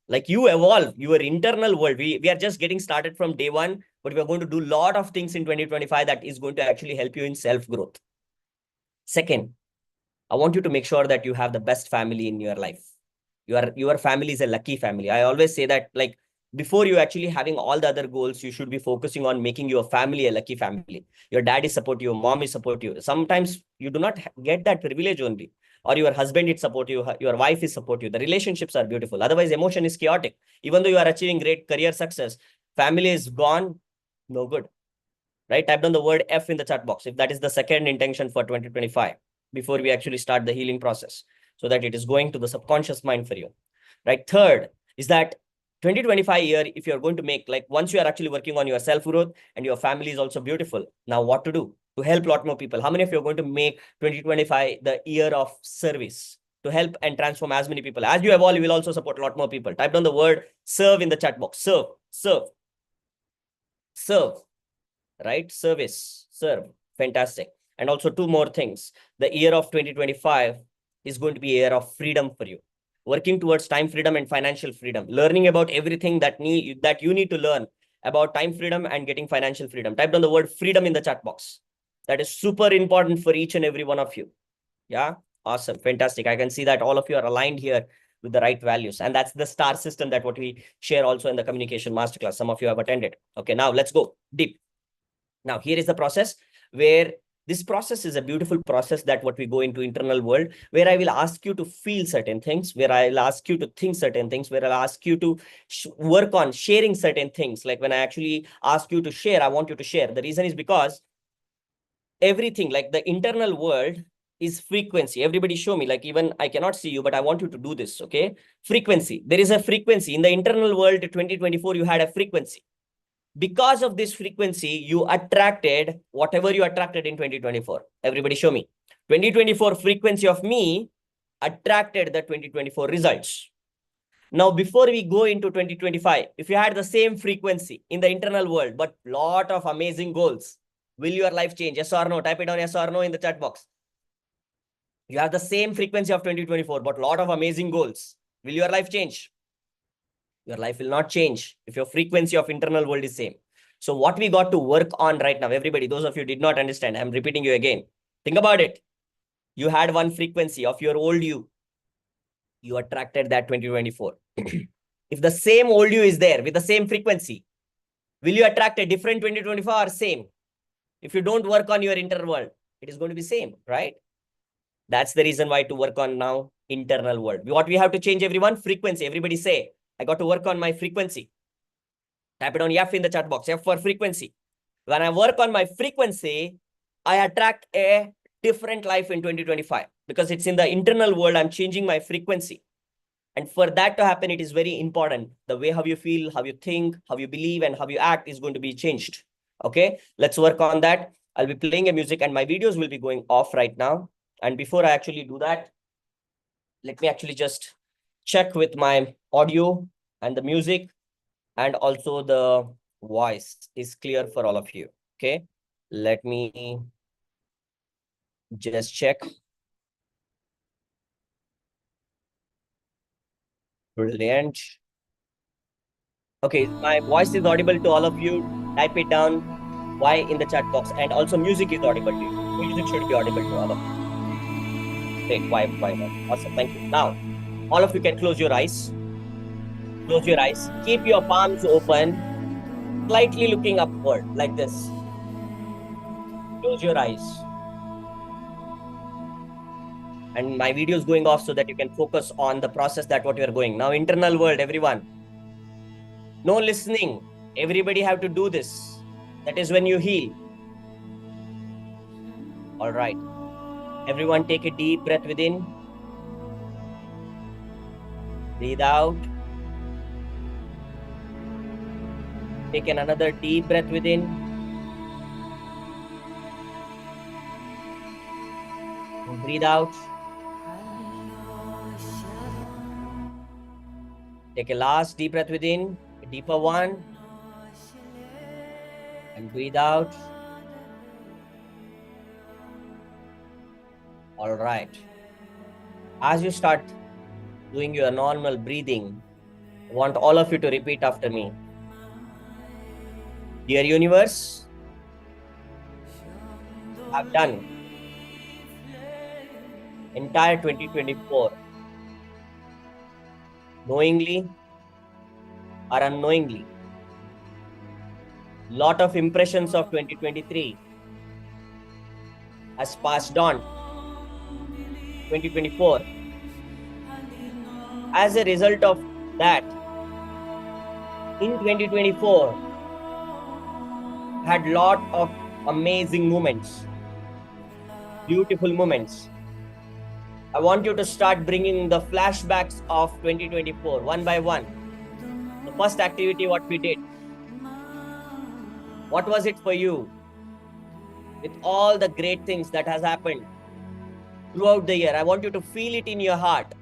Like you evolve your internal world. We are just getting started from day one, but we are going to do a lot of things in 2025 that is going to actually help you in self growth. Second, I want you to make sure that you have the best family in your life. Your family is a lucky family. I always say that, like, before you actually having all the other goals, you should be focusing on making your family a lucky family. Your dad is support you, mom is support you. Sometimes you do not get that privilege only, or your husband is support you, your wife is support you. The relationships are beautiful. Otherwise, emotion is chaotic. Even though you are achieving great career success, family is gone, no good. Right? Type down the word F in the chat box if that is the second intention for 2025 before we actually start the healing process, so that it is going to the subconscious mind for you. Right? Third is that 2025 year, if you're going to make, like, once you are actually working on your self-growth and your family is also beautiful, now what to do to help a lot more people? How many of you are going to make 2025 the year of service to help and transform as many people? As you evolve, you will also support a lot more people. Type down the word serve in the chat box. Serve, serve, serve. Right? Service, serve. Fantastic. And also two more things. The year of 2025 is going to be a year of freedom for you. Working towards time freedom and financial freedom. Learning about everything that you need to learn about time freedom and getting financial freedom. Type down the word freedom in the chat box. That is super important for each and every one of you. Yeah? Awesome. Fantastic. I can see that all of you are aligned here with the right values. And that's the star system that what we share also in the communication masterclass. Some of you have attended. Okay, now let's go deep. Now, here is the process where this process is a beautiful process that what we go into internal world, where I will ask you to feel certain things, where I'll ask you to think certain things, where I'll ask you to work on sharing certain things. Like when I actually ask you to share, I want you to share. The reason is because everything, like the internal world, is frequency. Everybody show me, like, even I cannot see you, but I want you to do this. Okay. Frequency. There is a frequency in the internal world. 2024, you had a frequency. Because of this frequency, you attracted whatever you attracted in 2024. Everybody show me. 2024 frequency of me attracted the 2024 results. Now, before we go into 2025, if you had the same frequency in the internal world, but lot of amazing goals, will your life change? Yes or no? Type it down yes or no in the chat box. You have the same frequency of 2024, but lot of amazing goals. Will your life change? Your life will not change if your frequency of internal world is same. So what we got to work on right now, everybody, those of you did not understand, I'm repeating you again. Think about it. You had one frequency of your old you. You attracted that 2024. If the same old you is there with the same frequency, will you attract a different 2024 or same? If you don't work on your internal world, it is going to be same, right? That's the reason why to work on now internal world. What we have to change, everyone? Frequency. Everybody say, I got to work on my frequency. Type it on F in the chat box. F for frequency. When I work on my frequency, I attract a different life in 2025 because it's in the internal world. I'm changing my frequency. And for that to happen, it is very important. The way how you feel, how you think, how you believe, and how you act is going to be changed. Okay, let's work on that. I'll be playing a music and my videos will be going off right now. And before I actually do that, let me actually just check with my audio and the music, and also the voice is clear for all of you. Okay, let me just check. Brilliant. Okay, my voice is audible to all of you. Type it down Y in the chat box, and also music is audible to you. Music should be audible to all of you. Great, why. Awesome, thank you. Now, all of you can close your eyes. Close your eyes. Keep your palms open, slightly looking upward like this. Close your eyes. And my video is going off so that you can focus on the process that what you are going. Now, internal world, everyone. No listening. Everybody have to do this. That is when you heal. All right. Everyone take a deep breath within. Breathe out. Take another deep breath within. And breathe out. Take a last deep breath within, a deeper one. And breathe out. All right. As you start doing your normal breathing, I want all of you to repeat after me. Dear universe, I've done entire 2024 knowingly or unknowingly. Lot of impressions of 2023 has passed on 2024. As a result of that, in 2024, had lot of amazing moments, beautiful moments. I want you to start bringing the flashbacks of 2024 one by one. The first activity what we did. What was it for you? With all the great things that has happened throughout the year, I want you to feel it in your heart.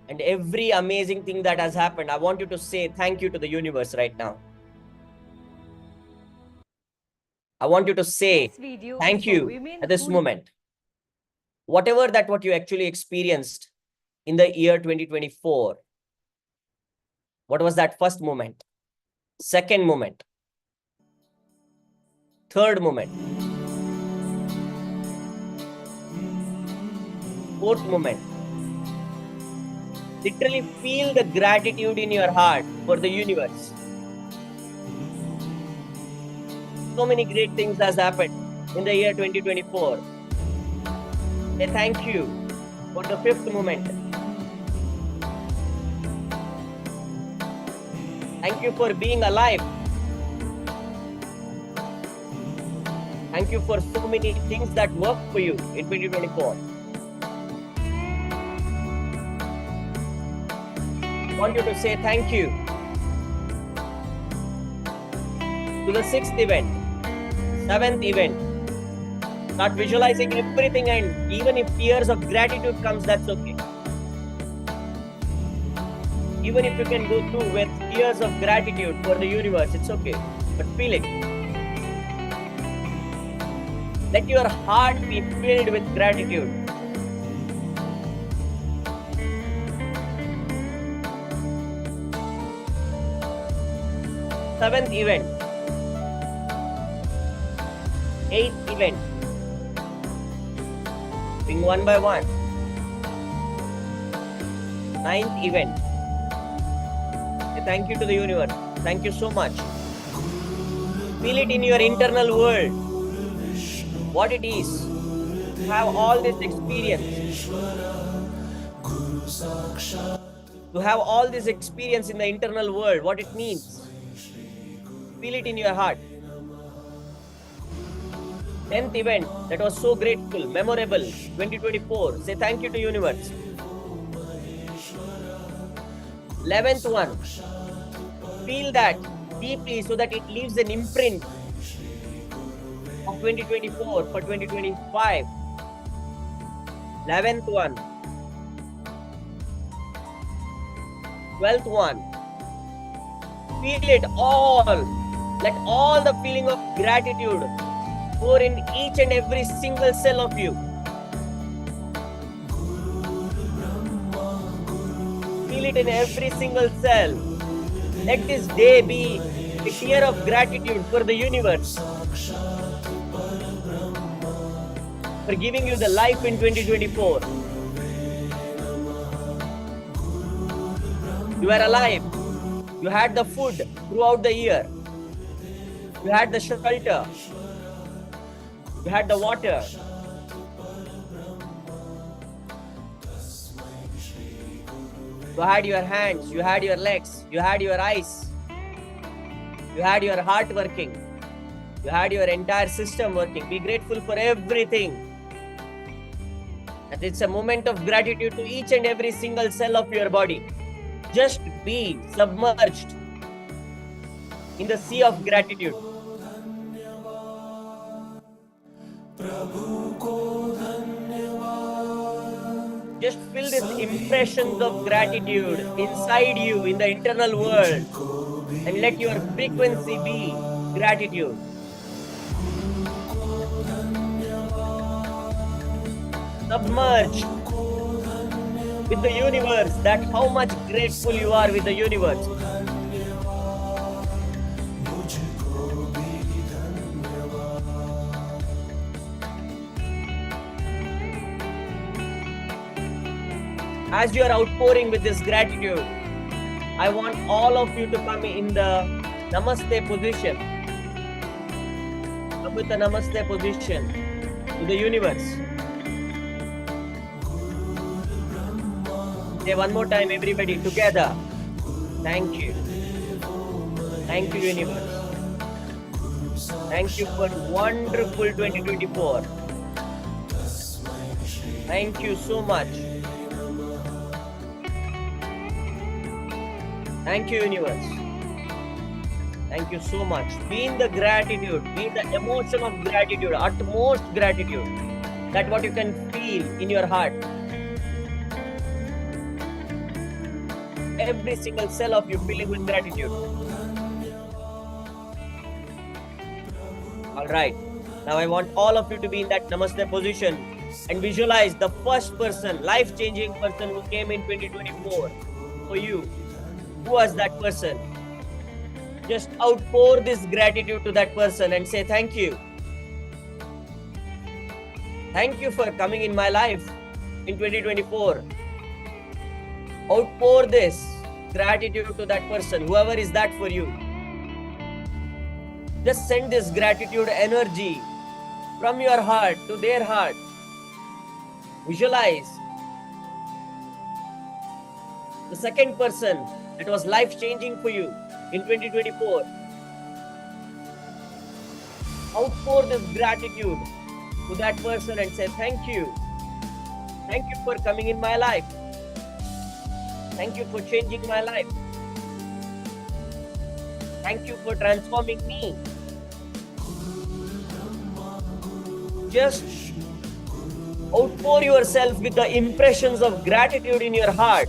And every amazing thing that has happened, I want you to say thank you to the universe right now. I want you to say thank you at this moment. Whatever that what you actually experienced in the year 2024, what was that first moment? Second moment? Third moment? Fourth moment? Literally feel the gratitude in your heart for the universe. So many great things has happened in the year 2024. Say thank you for the fifth moment. Thank you for being alive. Thank you for so many things that worked for you in 2024. I want you to say thank you to the sixth event, seventh event. Start visualizing everything, and even if tears of gratitude comes, that's okay. Even if you can go through with tears of gratitude for the universe, it's okay. But feel it. Let your heart be filled with gratitude. Seventh event. Eighth event. Bring one by one. Ninth event. Say thank you to the universe. Thank you so much. Feel it in your internal world. What it is to have all this experience. To have all this experience in the internal world, what it means. Feel it in your heart. 10th event that was so grateful, memorable, 2024. Say thank you to universe. 11th one. Feel that deeply so that it leaves an imprint of 2024 for 2025. 11th one. 12th one. Feel it all. Let all the feeling of gratitude pour in each and every single cell of you. Feel it in every single cell. Let this day be a tear of gratitude for the universe for giving you the life in 2024. You are alive. You had the food throughout the year. You had the shelter. You had the water. You had your hands. You had your legs. You had your eyes. You had your heart working. You had your entire system working. Be grateful for everything. And it's a moment of gratitude to each and every single cell of your body. Just be submerged in the sea of gratitude. Just feel these impressions of gratitude inside you in the internal world and let your frequency be gratitude. Submerged with the universe, that how much grateful you are with the universe. As you are outpouring with this gratitude, I want all of you to come in the Namaste position. Come with the Namaste position to the universe. Say one more time, everybody, together. Thank you. Thank you, universe. Thank you for wonderful 2024. Thank you so much. Thank you, universe. Thank you so much. Be in the gratitude, be in the emotion of gratitude, utmost gratitude. That's what you can feel in your heart. Every single cell of you filling with gratitude. All right. Now I want all of you to be in that Namaste position and visualize the first person, life-changing person who came in 2024 for you. Who was that person? Just outpour this gratitude to that person and say thank you. Thank you for coming in my life in 2024. Outpour this gratitude to that person, whoever is that for you. Just send this gratitude energy from your heart to their heart. Visualize the second person that was life-changing for you in 2024. Outpour this gratitude to that person and say thank you. Thank you for coming in my life. Thank you for changing my life. Thank you for transforming me. Just outpour yourself with the impressions of gratitude in your heart.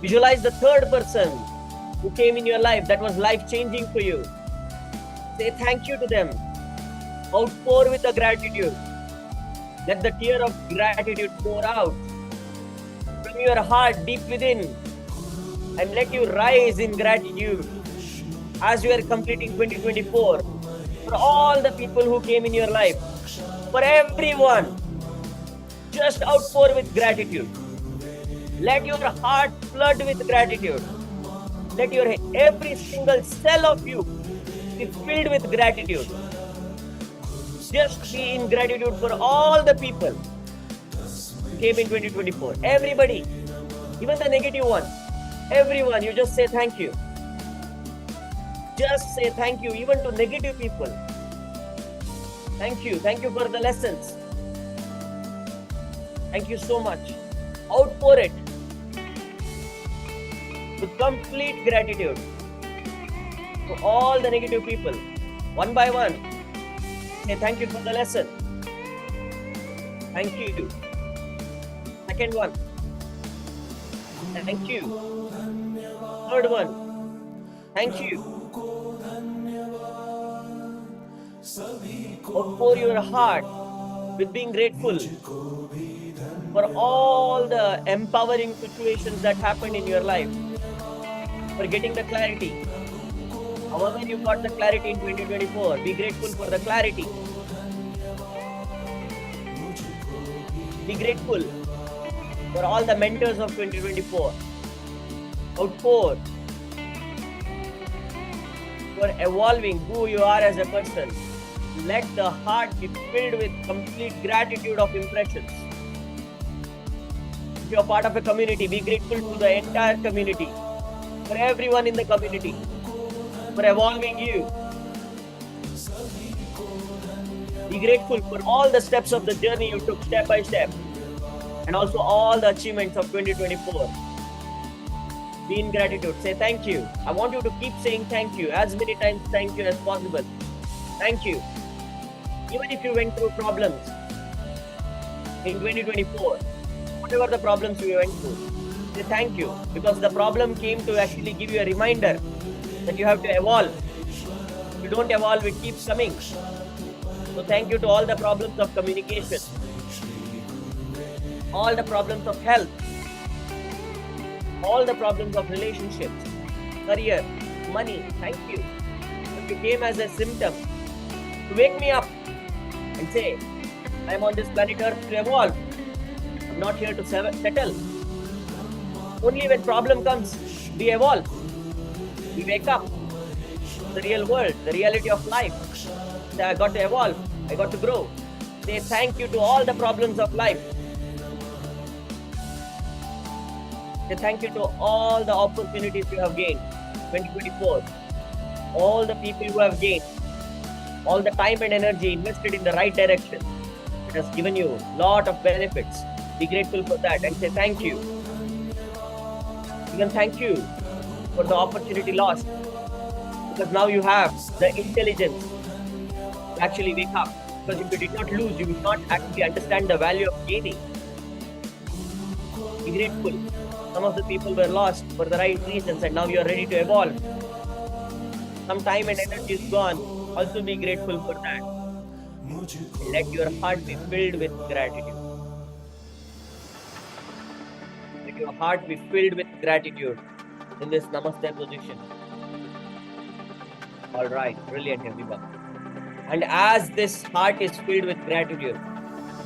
Visualize the third person who came in your life that was life-changing for you. Say thank you to them. Outpour with the gratitude. Let the tear of gratitude pour out from your heart deep within and let you rise in gratitude as you are completing 2024 for all the people who came in your life, for everyone. Just outpour with gratitude. Let your heart flood with gratitude. Let your every single cell of you be filled with gratitude. Just be in gratitude for all the people who came in 2024. Everybody, even the negative one, everyone, you just say thank you. Just say thank you, even to negative people. Thank you. Thank you for the lessons. Thank you so much. Outpour it with complete gratitude to all the negative people. One by one, say thank you for the lesson. Thank you. Second one, thank you. Third one, thank you. Outpour your heart with being grateful for all the empowering situations that happened in your life, for getting the clarity. However you got the clarity in 2024, be grateful for the clarity. Be grateful for all the mentors of 2024. Outpour for evolving who you are as a person. Let the heart be filled with complete gratitude of impressions. If you are part of a community, be grateful to the entire community for everyone in the community, for evolving you. Be grateful for all the steps of the journey you took step by step, and also all the achievements of 2024. Be in gratitude. Say thank you. I want you to keep saying thank you as many times thank you as possible. Thank you. Even if you went through problems in 2024, whatever the problems you went through, say thank you, because the problem came to actually give you a reminder that you have to evolve. If you don't evolve, it keeps coming. So thank you to all the problems of communication, all the problems of health, all the problems of relationships, career, money. Thank you. You came as a symptom to wake me up and say, I am on this planet Earth to evolve. I'm not here to settle. Only when problem comes, we evolve. We wake up. The real world, the reality of life. Say, I got to evolve. I got to grow. Say thank you to all the problems of life. Say thank you to all the opportunities you have gained 2024. All the people who have gained. All the time and energy invested in the right direction. It has given you a lot of benefits. Be grateful for that and say thank you. Even thank you for the opportunity lost, because now you have the intelligence to actually wake up. Because if you did not lose, you would not actually understand the value of gaining. Be grateful. Some of the people were lost for the right reasons and now you are ready to evolve. Some time and energy is gone. Also be grateful for that. Let your heart be filled with gratitude. Let your heart be filled with gratitude in this Namaste position. All right, brilliant everyone. And as this heart is filled with gratitude,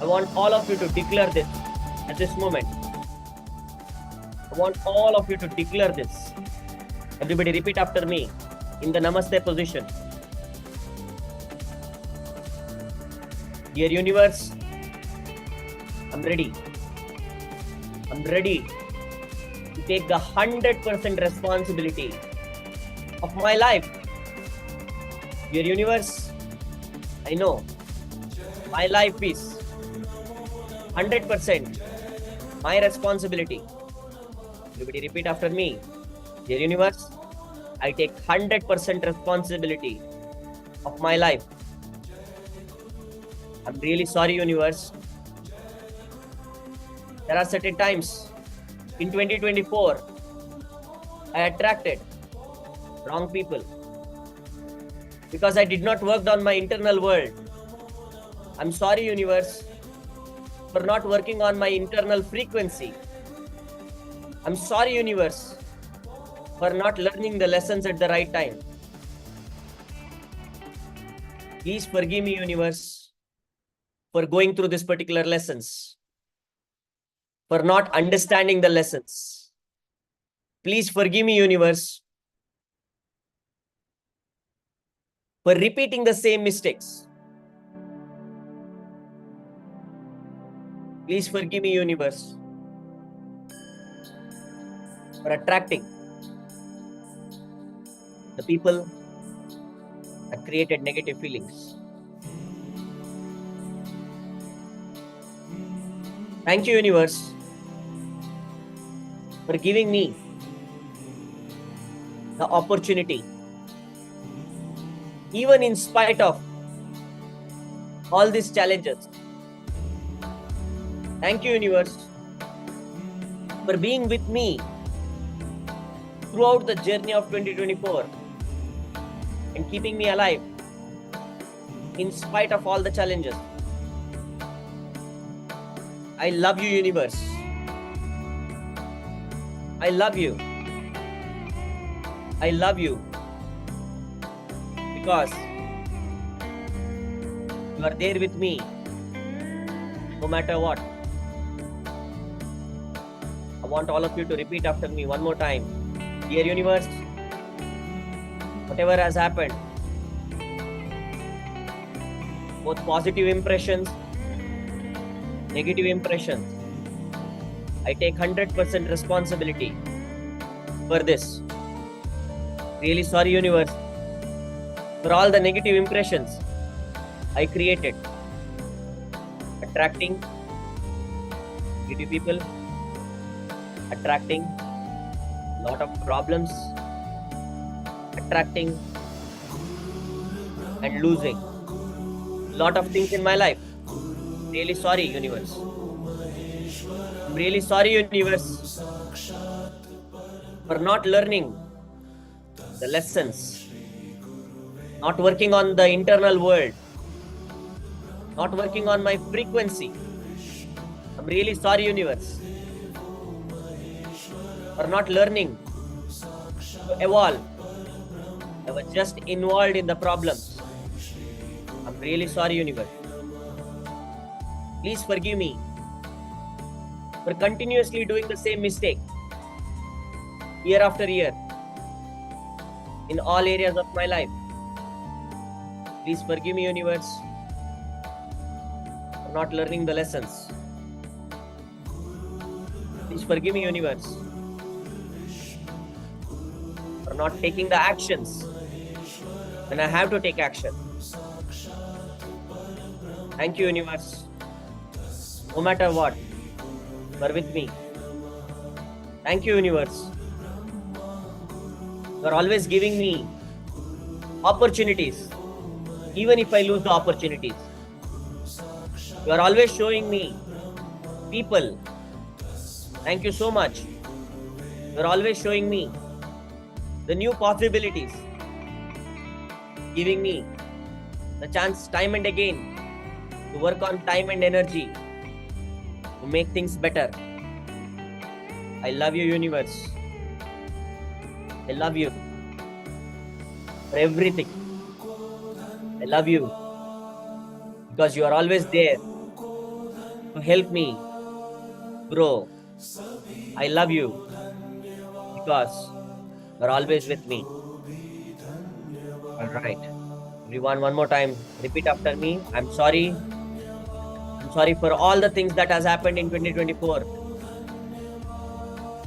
I want all of you to declare this at this moment. I want all of you to declare this. Everybody repeat after me in the Namaste position. Dear universe, I'm ready. I'm ready to take the 100% responsibility of my life. Dear universe, I know my life is 100% my responsibility. Everybody repeat after me. Dear universe, I take 100% responsibility of my life. I'm really sorry, universe. There are certain times in 2024 I attracted wrong people because I did not work on my internal world. I'm sorry, universe, for not working on my internal frequency. I'm sorry, universe, for not learning the lessons at the right time. Please forgive me, universe, for going through this particular lessons, for not understanding the lessons. Please forgive me, universe, for repeating the same mistakes. Please forgive me, universe, for attracting the people that created negative feelings. Thank you, universe, for giving me the opportunity, even in spite of all these challenges. Thank you, universe, for being with me throughout the journey of 2024 and keeping me alive in spite of all the challenges. I love you, universe. I love you. I love you because you are there with me no matter what. I want all of you to repeat after me one more time. Dear universe, whatever has happened, both positive impressions, negative impressions, I take 100% responsibility for this. Really sorry, universe, for all the negative impressions I created, attracting negative people, attracting a lot of problems, attracting and losing a lot of things in my life. Really sorry, universe. I'm really sorry, universe, for not learning the lessons, not working on the internal world, not working on my frequency. I'm really sorry, universe, for not learning to evolve. I was just involved in the problems. I'm really sorry, universe. Please forgive me for continuously doing the same mistake year after year in all areas of my life. Please forgive me, universe, for not learning the lessons. Please forgive me, universe, for not taking the actions when I have to take action. Thank you, universe. No matter what, you are with me. Thank you, universe. You are always giving me opportunities, even if I lose the opportunities. You are always showing me people. Thank you so much. You are always showing me the new possibilities, giving me the chance time and again to work on time and energy to make things better. I love you, universe. I love you for everything. I love you because you are always there to help me grow. I love you because you are always with me. All right. Everyone, one more time, repeat after me. I'm sorry. I'm sorry for all the things that has happened in 2024.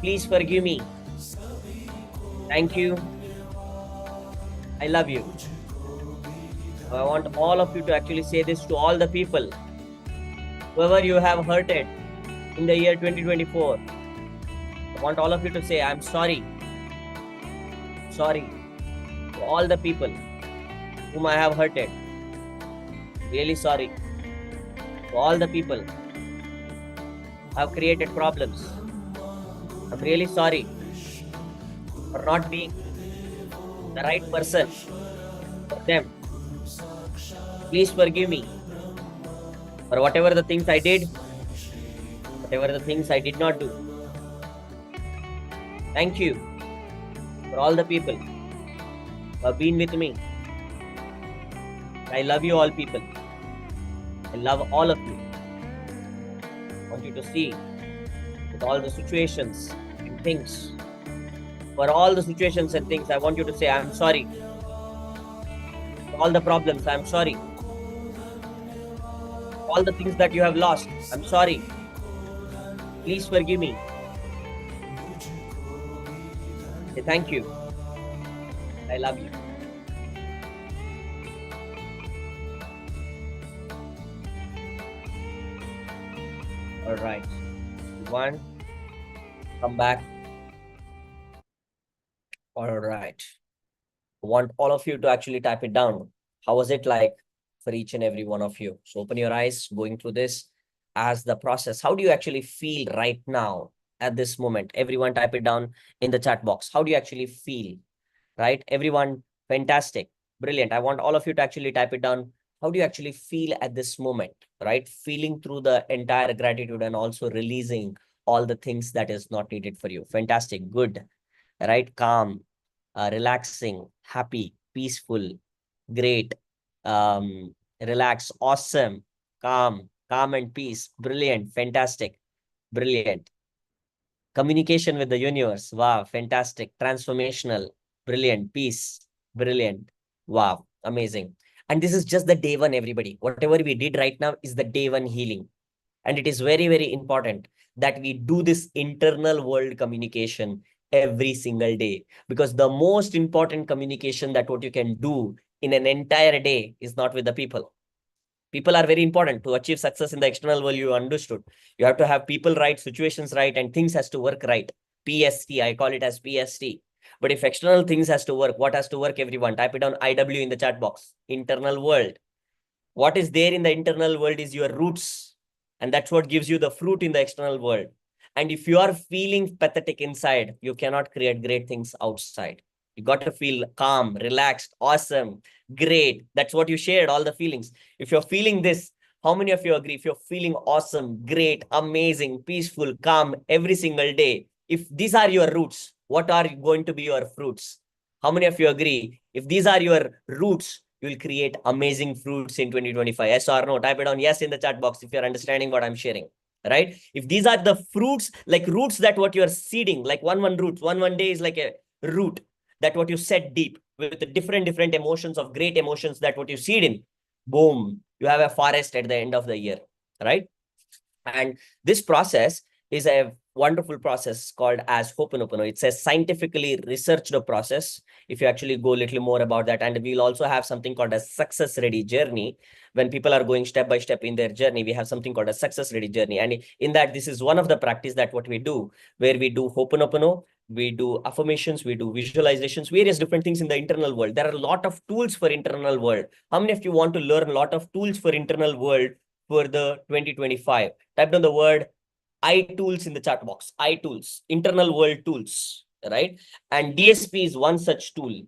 Please forgive me. Thank you. I love you. I want all of you to actually say this to all the people. Whoever you have hurted in the year 2024, I want all of you to say, I'm sorry. Sorry to all the people whom I have hurted. Really sorry to all the people who have created problems. I'm really sorry for not being the right person for them. Please forgive me for whatever the things I did, whatever the things I did not do. Thank you for all the people who have been with me. I love you all people. I love all of you. I want you to see with all the situations and things. For all the situations and things, I want you to say, I'm sorry. For all the problems, I'm sorry. For all the things that you have lost, I'm sorry. Please forgive me. Say thank you. I love you. All right. One, come back. All right. I want all of you to actually type it down. How was it like for each and every one of you? So open your eyes, going through this as the process. How do you actually feel right now at this moment? Everyone type it down in the chat box. How do you actually feel? Right? Everyone, fantastic. Brilliant. I want all of you to actually type it down. How do you actually feel at this moment? Right? Feeling through the entire gratitude and also releasing all the things that is not needed for you. Fantastic. Good. Right? Calm, relaxing, happy, peaceful, great, relax, awesome, calm and peace. Brilliant. Fantastic. Brilliant. Communication with the universe. Wow. Fantastic. Transformational. Brilliant. Peace. Brilliant. Wow. Amazing. And this is just the day one, everybody. Whatever we did right now is the day one healing. And it is very, very important that we do this internal world communication every single day. Because the most important communication that what you can do in an entire day is not with the people. People are very important to achieve success in the external world. You understood. You have to have people right, situations right, and things has to work right. PST, I call it as PST. But if external things has to work, what has to work, everyone? Type it down IW in the chat box. Internal world. What is there in the internal world is your roots. And that's what gives you the fruit in the external world. And if you are feeling pathetic inside, you cannot create great things outside. You got to feel calm, relaxed, awesome, great. That's what you shared, all the feelings. If you're feeling this, how many of you agree? If you're feeling awesome, great, amazing, peaceful, calm every single day, if these are your roots, what are going to be your fruits? How many of you agree? If these are your roots, you will create amazing fruits in 2025. Yes or no? Type it on yes in the chat box if you're understanding what I'm sharing. Right? If these are the fruits, like roots that what you're seeding, like one roots, one day is like a root that what you set deep with the different emotions of great emotions that what you seed in, boom, you have a forest at the end of the year, right? And this process is a wonderful process called as Ho'oponopono. It's a scientifically researched process. If you actually go a little more about that, and we'll also have something called a success ready journey. When people are going step by step in their journey, we have something called a success ready journey. And in that, this is one of the practice that what we do, where we do Ho'oponopono, we do affirmations, we do visualizations, various different things in the internal world. There are a lot of tools for internal world. How many of you want to learn a lot of tools for internal world for the 2025? Type down the word iTools in the chat box. iTools, internal world tools, right? And DSP is one such tool.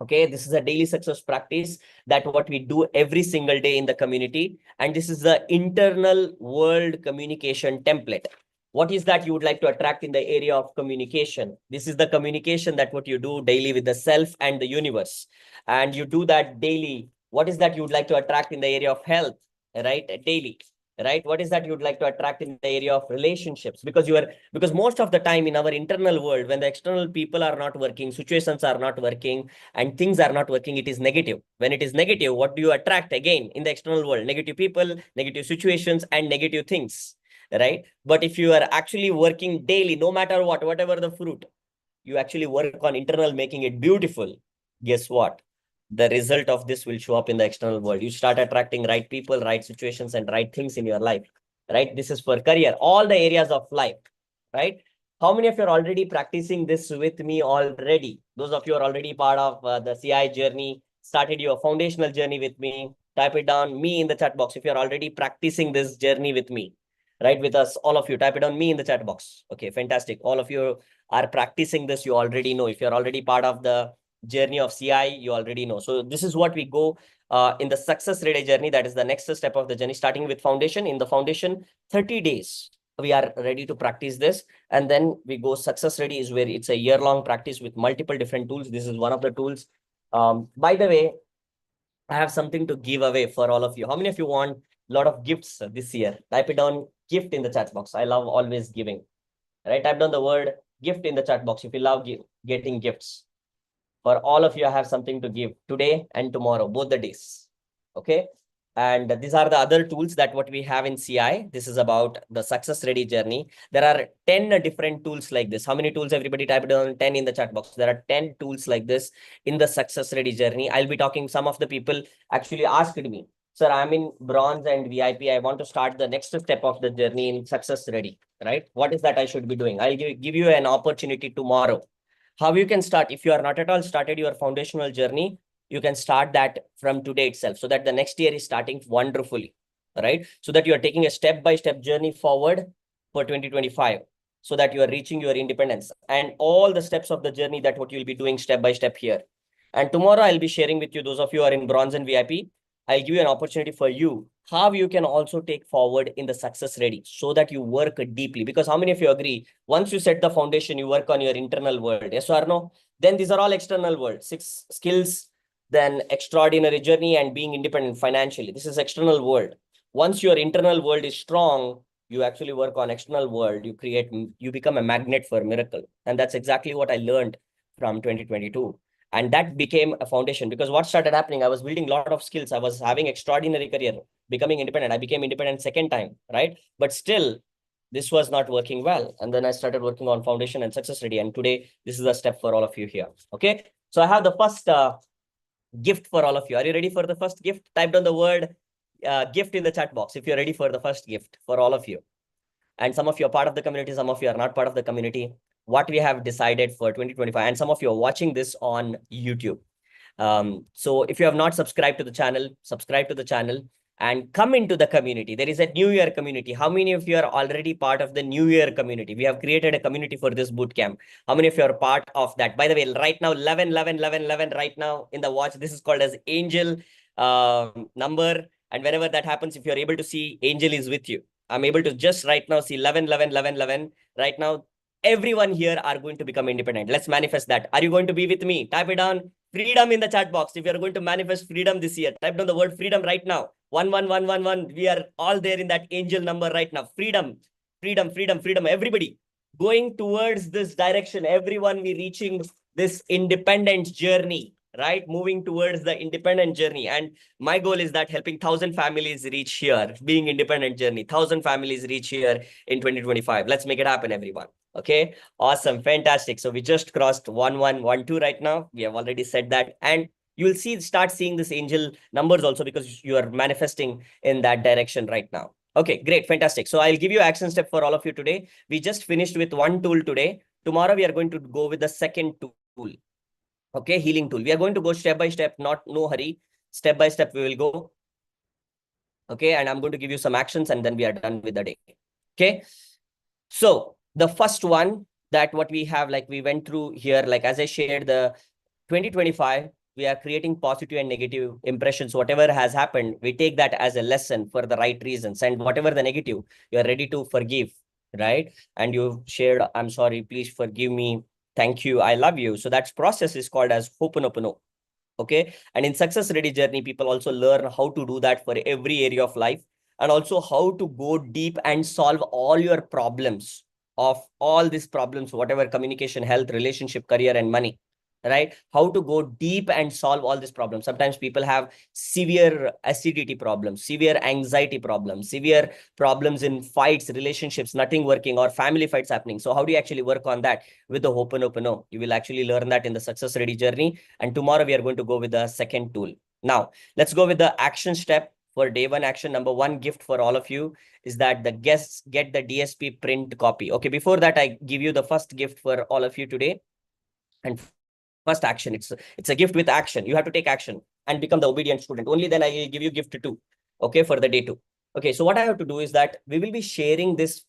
Okay, this is a daily success practice that what we do every single day in the community. And this is the internal world communication template. What is that you would like to attract in the area of communication? This is the communication that what you do daily with the self and the universe. And you do that daily. What is that you would like to attract in the area of health, right? Daily, right? What is that you'd like to attract in the area of relationships? Because most of the time in our internal world, when the external people are not working, situations are not working, and things are not working, it is negative. When it is negative, what do you attract again in the external world? Negative people, negative situations, and negative things, right? But if you are actually working daily, no matter what, whatever the fruit, you actually work on internal, making it beautiful. Guess what? The result of this will show up in the external world. You start attracting right people, right situations, and right things in your life, right? This is for career, all the areas of life, right? How many of you are already practicing this with me already? Those of you are already part of the CI journey, started your foundational journey with me. Type it down, me in the chat box. If you're already practicing this journey with me, right? With us, all of you, type it on me in the chat box. Okay, fantastic. All of you are practicing this. You already know. If you're already part of the journey of CI, you already know. So this is what we go in the success ready journey. That is the next step of the journey, starting with foundation. In the foundation, 30 days, we are ready to practice this. And then we go success ready is where it's a year-long practice with multiple different tools. This is one of the tools. By the way, I have something to give away for all of you. How many of you want a lot of gifts this year? Type it down, gift in the chat box. I love always giving, right? Type down the word gift in the chat box if you love getting gifts. For all of you, I have something to give today and tomorrow, both the days. Okay. And these are the other tools that what we have in CI. This is about the success ready journey. There are 10 different tools like this. How many tools? Everybody type it down 10 in the chat box. There are 10 tools like this in the success ready journey. I'll be talking. Some of the people actually asked me, sir, I'm in bronze and VIP. I want to start the next step of the journey in success ready, right? What is that I should be doing? I'll give you an opportunity tomorrow. How you can start, if you are not at all started your foundational journey, you can start that from today itself, so that the next year is starting wonderfully, right? So that you are taking a step-by-step journey forward for 2025, so that you are reaching your independence and all the steps of the journey that what you'll be doing step by step here. And tomorrow I'll be sharing with you, those of you who are in bronze and VIP, I'll give you an opportunity for you, how you can also take forward in the success ready, so that you work deeply. Because how many of you agree, once you set the foundation, you work on your internal world, yes or no? Then these are all external world, 6 skills, then extraordinary journey and being independent financially. This is external world. Once your internal world is strong, you actually work on external world, you become a magnet for miracle. And that's exactly what I learned from 2022. And that became a foundation, because what started happening, I was building a lot of skills. I was having extraordinary career, becoming independent. I became independent second time, right? But still, this was not working well. And then I started working on foundation and success ready. And today, this is a step for all of you here. Okay. So I have the first gift for all of you. Are you ready for the first gift? Type down the word gift in the chat box if you're ready for the first gift for all of you. And some of you are part of the community, some of you are not part of the community. What we have decided for 2025, and some of you are watching this on YouTube. So if you have not subscribed to the channel, subscribe to the channel and come into the community. There is a New Year community. How many of you are already part of the New Year community? We have created a community for this bootcamp. How many of you are part of that? By the way, right now, 11, 11, 11, 11, right now in the watch, this is called as angel number. And whenever that happens, if you're able to see, angel is with you. I'm able to just right now see 11, 11, 11, 11. Right now, everyone here are going to become independent. Let's manifest that. Are you going to be with me? Type it down. Freedom in the chat box. If you're going to manifest freedom this year, type down the word freedom right now. 11111. We are all there in that angel number right now. Freedom, freedom, freedom, freedom. Everybody going towards this direction. Everyone we reaching this independent journey, right? Moving towards the independent journey. And my goal is that helping 1,000 families reach here, being independent journey, 1,000 families reach here in 2025. Let's make it happen, everyone. Okay, awesome, fantastic. So we just crossed 1112 right now. We have already said that, and you'll start seeing this angel numbers also because you are manifesting in that direction right now. Okay, great, fantastic. So I'll give you action step for all of you today. We just finished with one tool today. Tomorrow we are going to go with the second tool. Okay, healing tool. We are going to go step by step, no hurry. Step by step we will go. Okay, and I'm going to give you some actions and then we are done with the day. Okay, so the first one that what we have, like we went through here, like as I shared, the 2025, we are creating positive and negative impressions. Whatever has happened, we take that as a lesson for the right reasons. And whatever the negative, you are ready to forgive, right? And you shared, I'm sorry, please forgive me. Thank you. I love you. So that process is called as Ho'oponopono. Okay. And in success ready journey, people also learn how to do that for every area of life, and also how to go deep and solve all your problems of all these problems, whatever communication, health, relationship, career, and money, right? How to go deep and solve all these problems. Sometimes people have severe acidity problems, severe anxiety problems, severe problems in fights, relationships, nothing working, or family fights happening. So how do you actually work on that with the Ho'oponopono? You will actually learn that in the success ready journey. And tomorrow we are going to go with the second tool. Now, let's go with the action step for day one. Action number one, gift for all of you is that the guests get the DSP print copy. Okay, before that, I give you the first gift for all of you today. And first action, it's a gift with action. You have to take action and become the obedient student. Only then I will give you gift two. Okay, for the day two. Okay, so what I have to do is that we will be sharing this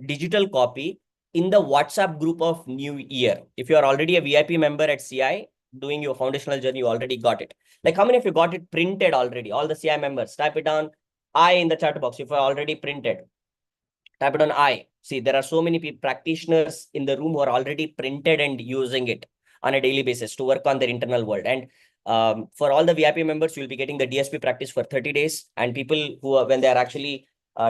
digital copy in the WhatsApp group of New Year. If you are already a VIP member at CI, doing your foundational journey, you already got it. Like how many of you got it printed already? All the CI members, type it down I in the chat box if you are already printed. Type it on I. See, there are so many practitioners in the room who are already printed and using it on a daily basis to work on their internal world. And for all the VIP members, you'll be getting the DSP practice for 30 days. And people who are, when they are actually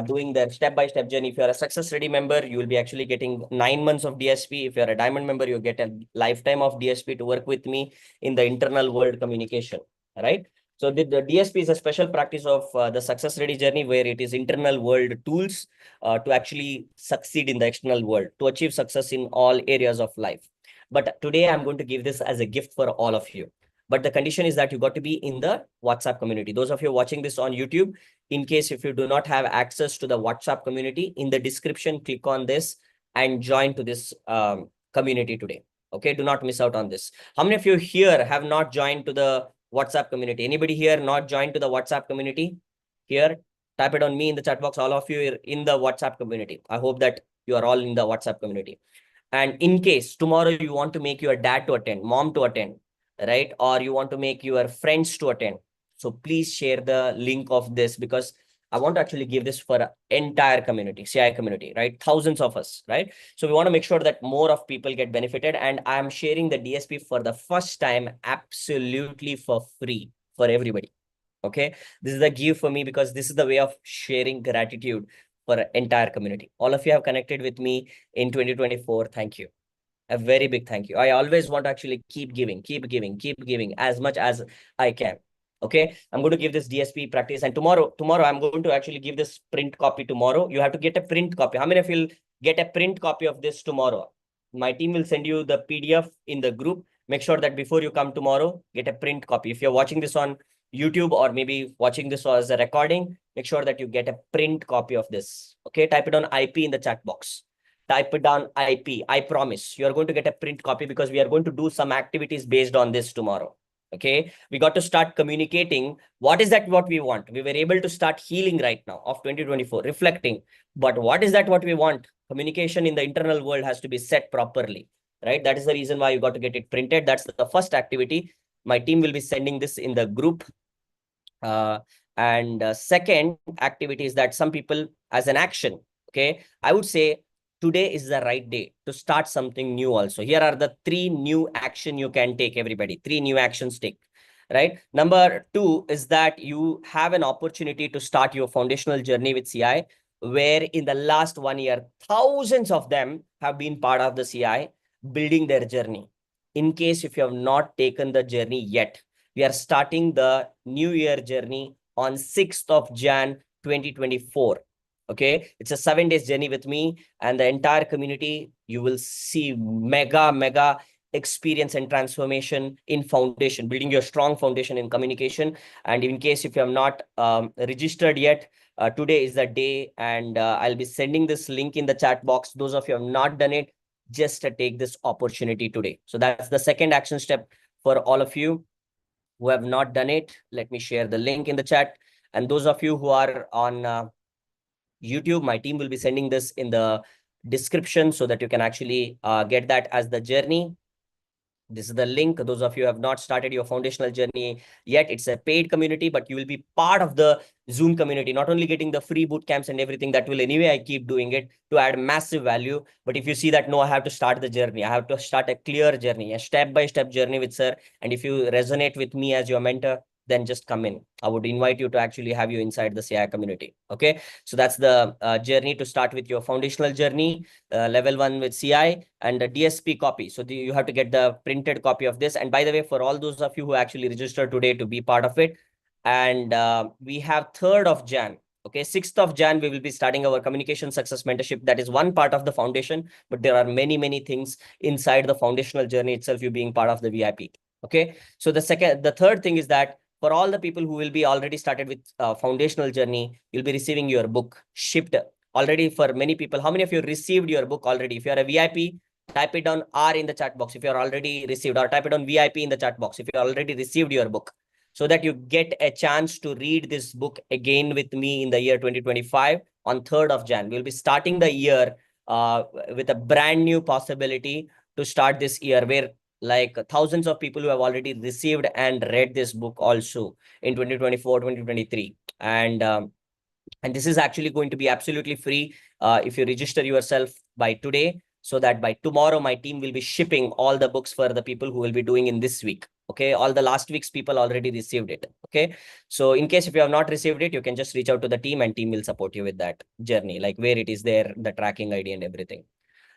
doing their step-by-step journey, if you're a success ready member, you will be actually getting 9 months of DSP. If you're a diamond member, you get a lifetime of DSP to work with me in the internal world communication, right? So the DSP is a special practice of the success ready journey, where it is internal world tools to actually succeed in the external world, to achieve success in all areas of life. But today I'm going to give this as a gift for all of you. But the condition is that you got to be in the WhatsApp community. Those of you watching this on YouTube, in case if you do not have access to the WhatsApp community, in the description, click on this and join to this community today. Okay, do not miss out on this. How many of you here have not joined to the WhatsApp community? Anybody here not joined to the WhatsApp community here? Type it on me in the chat box. All of you are in the WhatsApp community. I hope that you are all in the WhatsApp community. And in case tomorrow you want to make your dad to attend, mom to attend, right? Or you want to make your friends to attend. So please share the link of this, because I want to actually give this for an entire community, CI community, right? Thousands of us, right? So we want to make sure that more of people get benefited. And I'm sharing the DSP for the first time absolutely for free for everybody. Okay, this is the give for me, because this is the way of sharing gratitude for an entire community. All of you have connected with me in 2024. Thank you. A very big thank you. I always want to actually keep giving as much as I can. Okay, I'm going to give this DSP practice, and tomorrow I'm going to actually give this print copy tomorrow. You have to get a print copy. How many of you will get a print copy of this tomorrow? My team will send you the PDF in the group. Make sure that before you come tomorrow, get a print copy. If you're watching this on YouTube or maybe watching this as a recording, make sure that you get a print copy of this. Okay, type it on IP in the chat box. Type it down IP. I promise you are going to get a print copy because we are going to do some activities based on this tomorrow. Okay, we got to start communicating. What is that what we want? We were able to start healing right now of 2024, reflecting. But what is that what we want? Communication in the internal world has to be set properly, right? That is the reason why you got to get it printed. That's the first activity. My team will be sending this in the group. And second activity is that some people as an action, okay, I would say today is the right day to start something new also. Here are the 3 new action you can take, everybody. 3 new actions take, right? Number 2 is that you have an opportunity to start your foundational journey with CI, where in the last 1 year, thousands of them have been part of the CI, building their journey. In case if you have not taken the journey yet, we are starting the new year journey on 6th of Jan 2024. Okay, it's a 7 days journey with me and the entire community. You will see mega experience and transformation in foundation, building your strong foundation in communication. And in case if you have not registered yet, today is the day, and I'll be sending this link in the chat box. Those of you who have not done it, just take this opportunity today. So that's the second action step for all of you who have not done it. Let me share the link in the chat. And those of you who are on YouTube, my team will be sending this in the description so that you can actually get that as the journey. This is the link. Those of you who have not started your foundational journey yet, it's a paid community, but you will be part of the Zoom community, not only getting the free boot camps and everything that will anyway, I keep doing it to add massive value. But if you see that, no, I have to start the journey. I have to start a clear journey, a step-by-step journey with sir. And if you resonate with me as your mentor, then just come in. I would invite you to actually have you inside the CI community. Okay. So that's the journey to start with your foundational journey, level 1 with CI and the DSP copy. So you have to get the printed copy of this. And by the way, for all those of you who actually registered today to be part of it, and we have 3rd of Jan. Okay, 6th of Jan, we will be starting our communication success mentorship. That is one part of the foundation, but there are many things inside the foundational journey itself, you being part of the VIP. Okay, so the third thing is that for all the people who will be already started with foundational journey, you'll be receiving your book shipped already. For many people, how many of you received your book already? If you're a VIP, type it down R in the chat box if you're already received, or type it on VIP in the chat box if you already received your book, so that you get a chance to read this book again with me in the year 2025 on 3rd of Jan. We'll be starting the year with a brand new possibility to start this year, where like thousands of people who have already received and read this book also in 2024, 2023. And this is actually going to be absolutely free if you register yourself by today, so that by tomorrow, my team will be shipping all the books for the people who will be doing in this week. Okay, all the last week's people already received it. Okay, so in case if you have not received it, you can just reach out to the team and team will support you with that journey, like where it is there, the tracking ID and everything.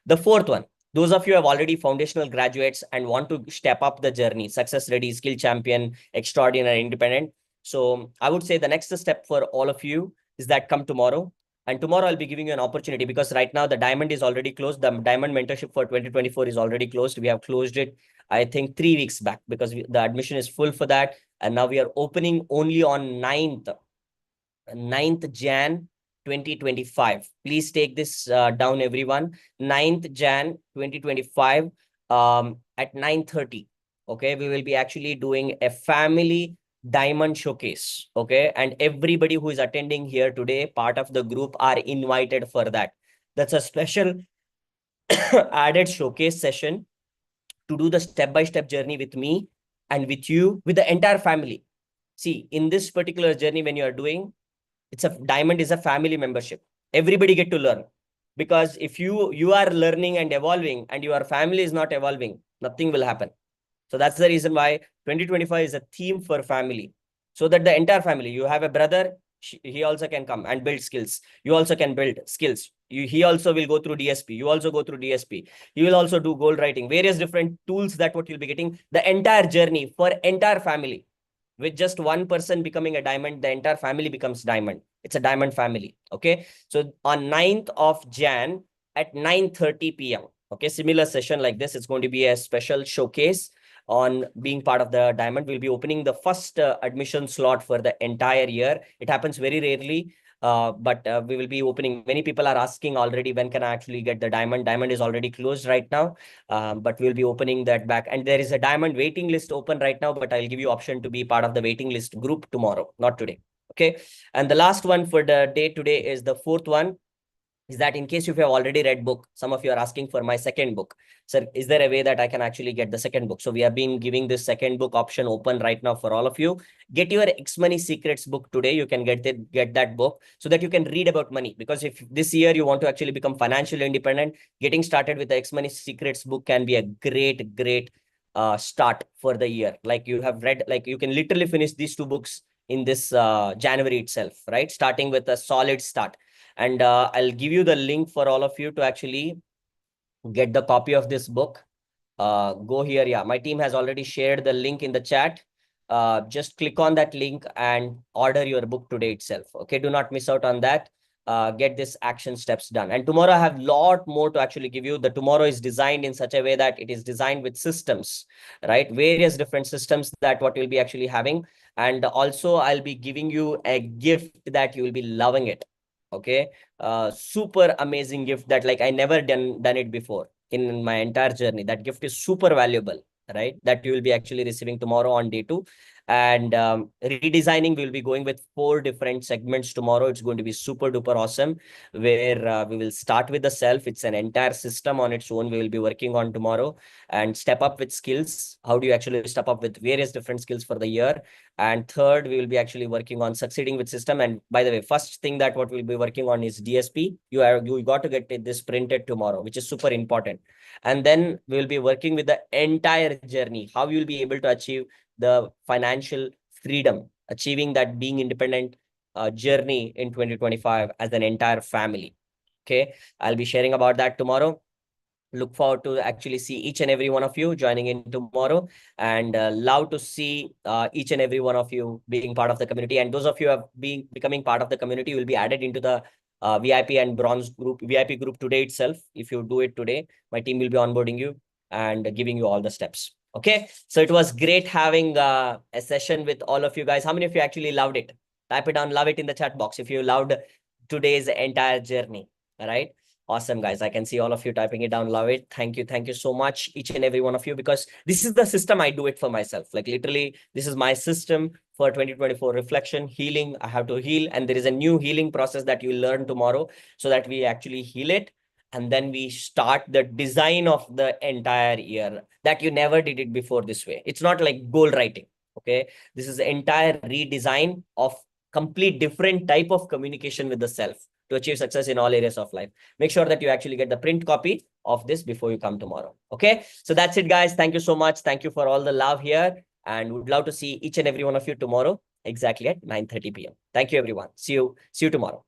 The fourth one, those of you who have already foundational graduates and want to step up the journey, success ready, skill champion, extraordinary, independent. So I would say the next step for all of you is that come tomorrow. And tomorrow I'll be giving you an opportunity, because right now the diamond is already closed. The diamond mentorship for 2024 is already closed. We have closed it, I think 3 weeks back, because the admission is full for that. And now we are opening only on 9th Jan 2025. Please take this down, everyone. 9th Jan 2025 at 9:30. Okay, we will be actually doing a family diamond showcase. Okay, and everybody who is attending here today, part of the group, are invited for that. That's a special added showcase session to do the step-by-step journey with me and with you, with the entire family. See, in this particular journey, when you are doing, it's a diamond is a family membership. Everybody get to learn, because if you are learning and evolving and your family is not evolving, nothing will happen. So that's the reason why 2025 is a theme for family, so that the entire family, you have a brother, he also can come and build skills. You also can build skills. He also will go through DSP. You also go through DSP. You will also do goal writing, various different tools that what you'll be getting, the entire journey for entire family With just one person becoming a diamond, the entire family becomes diamond. It's a diamond family. Okay. So on 9th of Jan at 9:30 p.m. Okay. Similar session like this. It's going to be a special showcase on being part of the diamond. We'll be opening the first admission slot for the entire year. It happens very rarely. But we will be opening. Many people are asking already, when can I actually get the diamond? Diamond is already closed right now, but we'll be opening that back. And there is a diamond waiting list open right now, but I'll give you option to be part of the waiting list group tomorrow, not today. Okay. And the last one for the day today is the fourth one. Is that in case if you have already read book, some of you are asking for my second book. Sir, is there a way that I can actually get the second book? So we have been giving this second book option open right now for all of you. Get your XMoney Secrets book today. You can get that book so that you can read about money. Because if this year you want to actually become financially independent, getting started with the XMoney Secrets book can be a great start for the year. Like you have read, like you can literally finish these two books in this January itself, right? Starting with a solid start. And I'll give you the link for all of you to actually get the copy of this book. Go here. Yeah, my team has already shared the link in the chat. Just click on that link and order your book today itself. Okay, do not miss out on that. Get this action steps done. And tomorrow I have a lot more to actually give you. The tomorrow is designed in such a way that it is designed with systems, right? Various different systems that what we'll be actually having. And also I'll be giving you a gift that you will be loving it. Okay. Super amazing gift that like I never done it before in my entire journey. That gift is super valuable, right? That you will be actually receiving tomorrow on day 2. And redesigning, we'll be going with 4 different segments tomorrow. It's going to be super duper awesome, where we will start with the self. It's an entire system on its own we will be working on tomorrow. And step up with skills. How do you actually step up with various different skills for the year? And third, we will be actually working on succeeding with system. And by the way, first thing that what we'll be working on is DSP. You got to get this printed tomorrow, which is super important. And then we'll be working with the entire journey, how you'll be able to achieve the financial freedom, achieving that being independent journey in 2025 as an entire family. Okay, I'll be sharing about that tomorrow. Look forward to actually see each and every one of you joining in tomorrow, and love to see each and every one of you being part of the community. And those of you who have been becoming part of the community will be added into the VIP and bronze group, VIP group today itself. If you do it today, my team will be onboarding you and giving you all the steps. Okay, so it was great having a session with all of you guys. How many of you actually loved it? Type it down, love it in the chat box if you loved today's entire journey. All right. Awesome, guys. I can see all of you typing it down. Love it. Thank you. Thank you so much, each and every one of you, because this is the system. I do it for myself. Like literally, this is my system for 2024 reflection, healing. I have to heal. And there is a new healing process that you learn tomorrow so that we actually heal it. And then we start the design of the entire year that you never did it before this way. It's not like goal writing. Okay. This is the entire redesign of complete different type of communication with the self to achieve success in all areas of life. Make sure that you actually get the print copy of this before you come tomorrow. Okay. So that's it, guys. Thank you so much. Thank you for all the love here. And would love to see each and every one of you tomorrow, exactly at 9:30 p.m. Thank you, everyone. See you tomorrow.